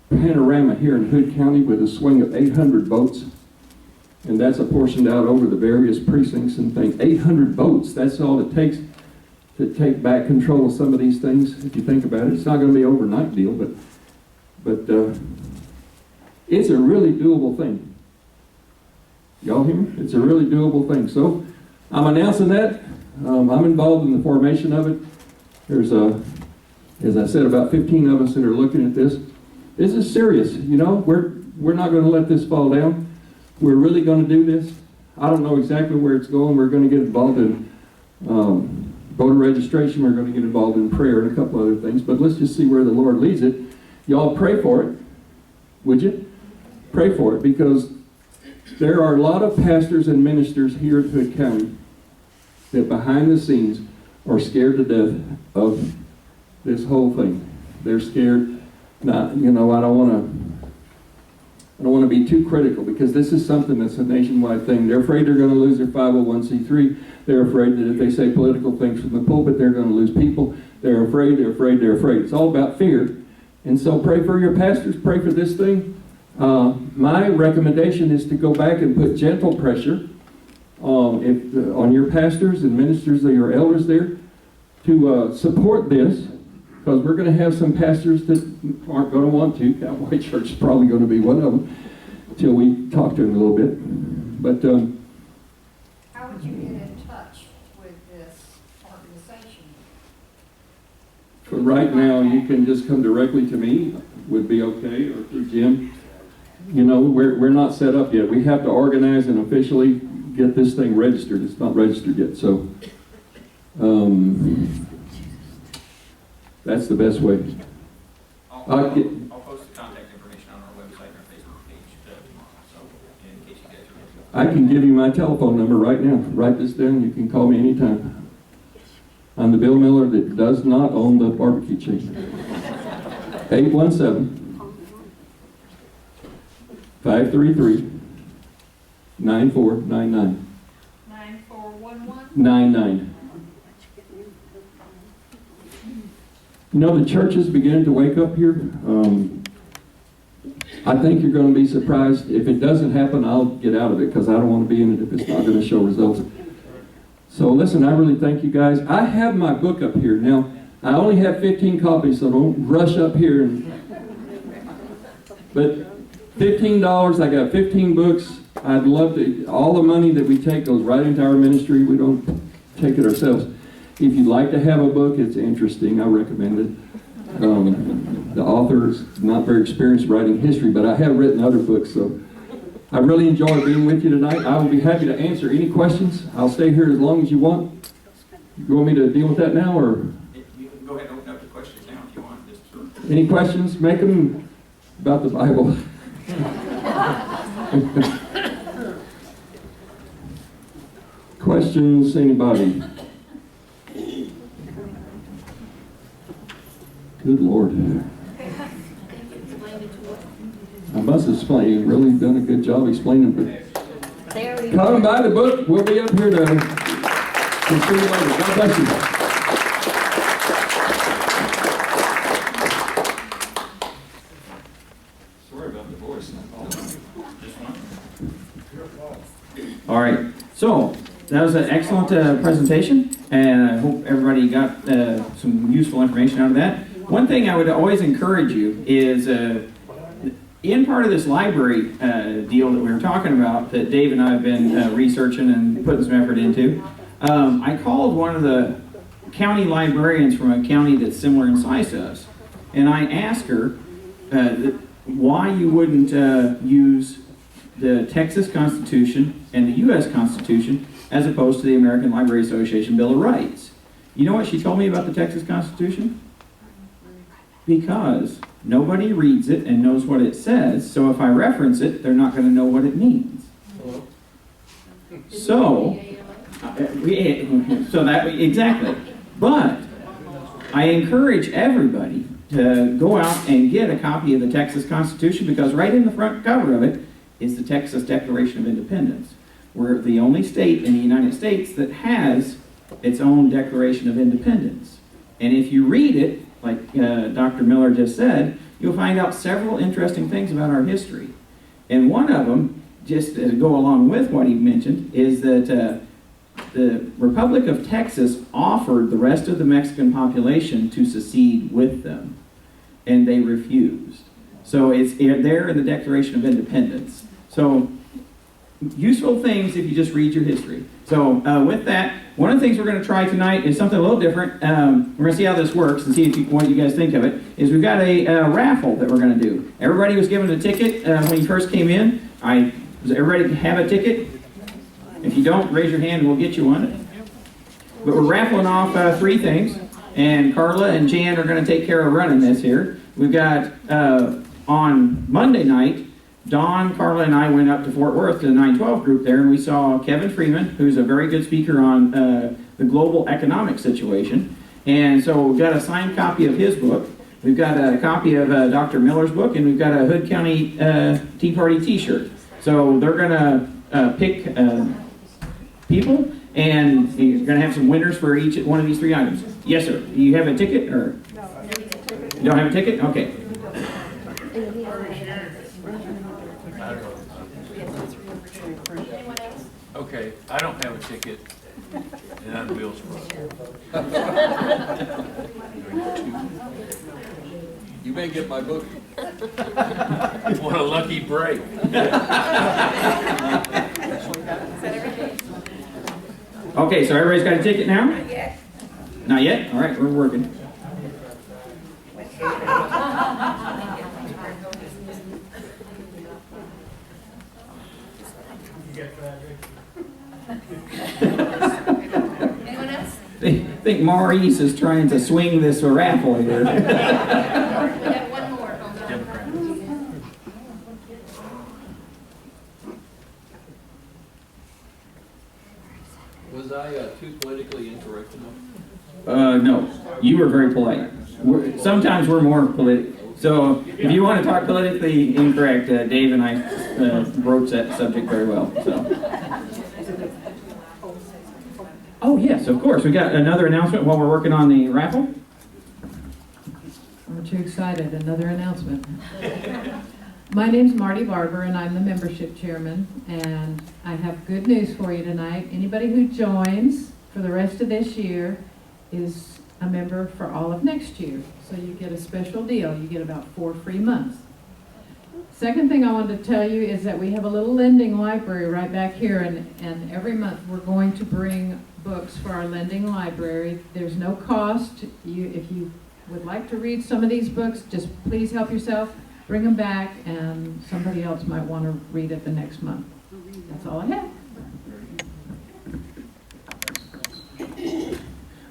panorama here in Hood County with a swing of 800 votes. And that's apportioned out over the various precincts and things. 800 votes, that's all it takes to take back control of some of these things, if you think about it. It's not going to be an overnight deal, but it's a really doable thing. Y'all hear me? It's a really doable thing. So I'm announcing that. I'm involved in the formation of it. There's, as I said, about 15 of us that are looking at this. This is serious. You know, we're not going to let this fall down. We're really going to do this. I don't know exactly where it's going. We're going to get involved in voter registration. We're going to get involved in prayer and a couple other things. But let's just see where the Lord leads it. Y'all pray for it. Would you? Pray for it, because there are a lot of pastors and ministers here at Hood County that behind the scenes are scared to death of this whole thing. They're scared. Not, you know, I don't want to be too critical, because this is something that's a nationwide thing. They're afraid they're going to lose their 501c3. They're afraid that if they say political things from the pulpit, they're going to lose people. They're afraid. It's all about fear. And so pray for your pastors. Pray for this thing. My recommendation is to go back and put gentle pressure on your pastors and ministers, or your elders there, to support this, because we're going to have some pastors that aren't going to want to. Cowboy Church is probably going to be one of them, until we talk to them a little bit. But how would you get in touch with this organization? for right now, you can just come directly to me, would be okay, or through Jim. You know, we're not set up yet. We have to organize and officially get this thing registered. It's not registered yet, so that's the best way. I'll post the contact information on our website and our Facebook page tomorrow, so in case you guys are I can give you my telephone number right now. Write this down. You can call me anytime. I'm the Bill Miller that does not own the barbecue chain. 817 533 9499. 9411? 99. You know, the church is beginning to wake up here. I think you're going to be surprised. If it doesn't happen, I'll get out of it because I don't want to be in it if it's not going to show results. So listen, I really thank you guys. I have my book up here. Now, I only have 15 copies, so don't rush up here. But $15, I got 15 books. I'd love to, all the money that we take goes right into our ministry. We don't take it ourselves. If you'd like to have a book, it's interesting. I recommend it. The author is not very experienced writing history, but I have written other books, so I really enjoyed being with you tonight. I will be happy to answer any questions. I'll stay here as long as you want. You want me to deal with that now, or? You can go ahead and open up the questions now if you want. Any questions? Make them about the Bible. Questions, anybody? Good Lord. I must explain, really done a good job explaining, but come by the book. We'll be up here to see you later. God bless you. Sorry about the voice. All right, so that was an excellent presentation, and I hope everybody got some useful information out of that. One thing I would always encourage you is, in part of this library deal that we were talking about, that Dave and I have been researching and putting some effort into, I called one of the county librarians from a county that's similar in size to us, and I asked her why you wouldn't use the Texas Constitution and the U.S. Constitution as opposed to the American Library Association Bill of Rights. You know what she told me about the Texas Constitution? Because nobody reads it and knows what it says, so if I reference it, they're not going to know what it means. So, exactly. But I encourage everybody to go out and get a copy of the Texas Constitution, because right in the front cover of it is the Texas Declaration of Independence. We're the only state in the United States that has its own Declaration of Independence. And if you read it, like Dr. Miller just said, you'll find out several interesting things about our history. And one of them, just to go along with what he mentioned, is that the Republic of Texas offered the rest of the Mexican population to secede with them, and they refused. So it's there in the Declaration of Independence. So useful things if you just read your history. So with that, one of the things we're going to try tonight is something a little different. We're going to see how this works and see what you guys think of it. Is we've got a raffle that we're going to do. Everybody was given a ticket when you first came in. Does everybody have a ticket? If you don't, raise your hand and we'll get you one. But we're raffling off 3 things, and Carla and Jan are going to take care of running this here. We've got on Monday night, Dawn, Carla, and I went up to Fort Worth to the 912 group there, and we saw Kevin Freeman, who's a very good speaker on the global economic situation. And so we've got a signed copy of his book. We've got a copy of Dr. Miller's book, and we've got a Hood County Tea Party t-shirt. So they're going to pick people, and you're going to have some winners for each one of these 3 items. Yes, sir. Do you have a ticket, or? You don't have a ticket? Okay. Okay, I don't have a ticket, and I'm Bill's brother. You may get my book. What a lucky break. Okay, so everybody's got a ticket now? Not yet. Not yet? All right, we're working. Anyone else? I think Maurice is trying to swing this raffle here. We have one more. Was I too politically incorrect enough? No, you were very polite. Sometimes we're more political. So if you want to talk politically incorrect, Dave and I broached that subject very well. So. Oh yes, of course. We got another announcement while we're working on the raffle. We're too excited. Another announcement. My name's Marty Barber, and I'm the membership chairman, and I have good news for you tonight. Anybody who joins for the rest of this year is a member for all of next year. So you get a special deal. You get about 4 free months. Second thing I wanted to tell you is that we have a little lending library right back here, and every month we're going to bring books for our lending library. There's no cost. If you would like to read some of these books, just please help yourself. Bring them back, and somebody else might want to read it the next month. That's all I have.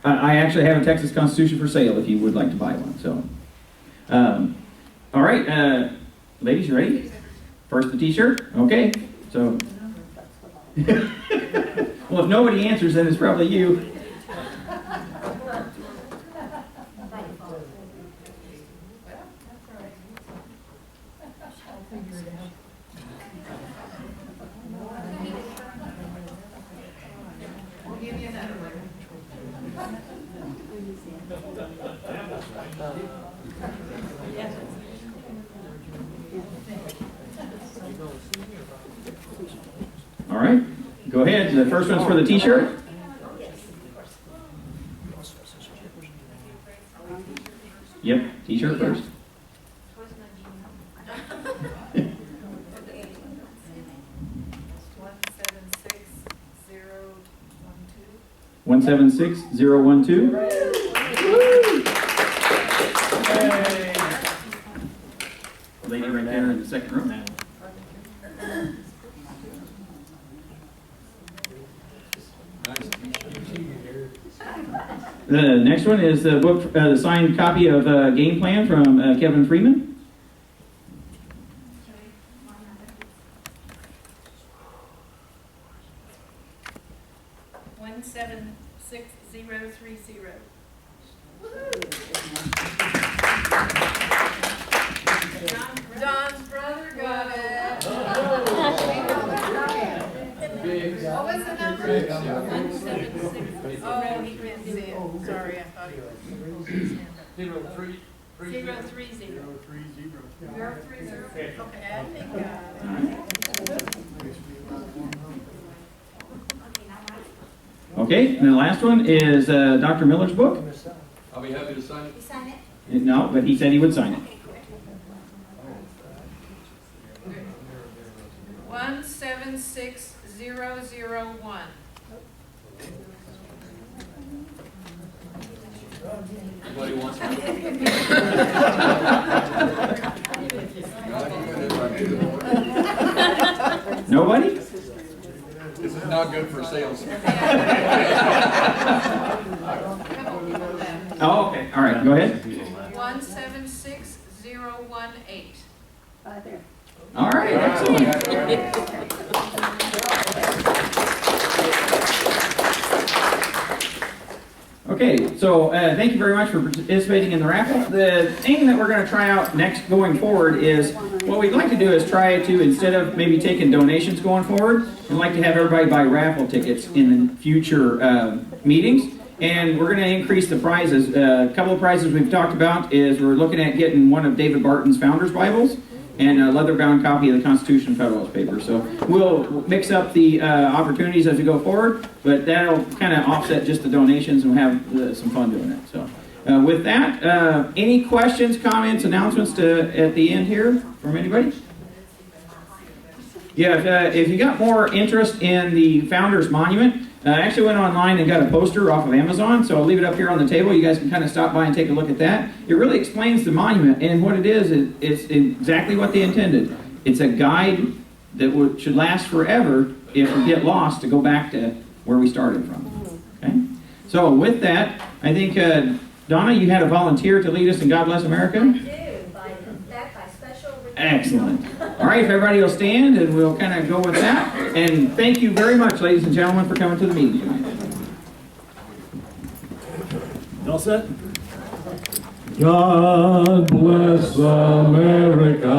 I actually have a Texas Constitution for sale if you would like to buy one. So, all right, ladies, you ready? First the T-shirt. Okay. So, well, if nobody answers, then it's probably you. We'll give you another one. All right. Go ahead. The first one's for the T-shirt. Yep. T-shirt first. 176012. Lady right there in the second row. The next one is the book, the signed copy of Game Plan from Kevin Freeman. 176030. John's brother got it. What was the number? 176. Oh, he couldn't see it. Sorry, I thought he was. 030. 030. Okay, I think. Okay, and the last one is Dr. Miller's book. I'll be happy to sign it. You sign it? No, but he said he would sign it. 176001. Anybody wants one? Nobody? This is not good for sales. Oh, okay. All right, go ahead. 176018. Right there. All right, excellent. Okay, so thank you very much for participating in the raffle. The thing that we're going to try out next going forward is, what we'd like to do is try to, instead of maybe taking donations going forward, we'd like to have everybody buy raffle tickets in the future meetings. And we're going to increase the prizes. A couple of prizes we've talked about is we're looking at getting one of David Barton's Founders Bibles and a leather-bound copy of the Constitution Federalist Papers. So we'll mix up the opportunities as we go forward, but that'll kind of offset just the donations, and we'll have some fun doing it. So with that, any questions, comments, announcements at the end here from anybody? Yeah, if you got more interest in the Founders Monument, I actually went online and got a poster off of Amazon, so I'll leave it up here on the table. You guys can kind of stop by and take a look at that. It really explains the monument, and what it is, it's exactly what they intended. It's a guide that should last forever if we get lost, to go back to where we started from. Okay? So with that, I think, Donna, you had a volunteer to lead us in God Bless America? I do, by special request. Excellent. All right, if everybody will stand, and we'll kind of go with that. And thank you very much, ladies and gentlemen, for coming to the meeting tonight. All set? God bless America,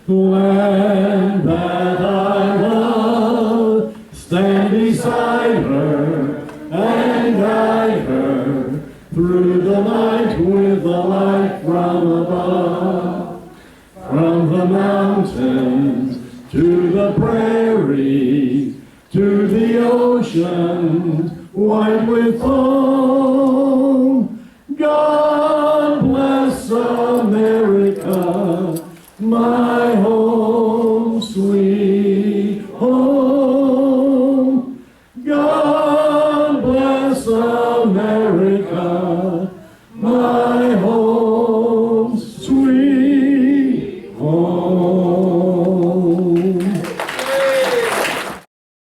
land that I love. Stand beside her and guide her through the night with the light from above. from the mountains to the prairies, to the ocean, white with foam.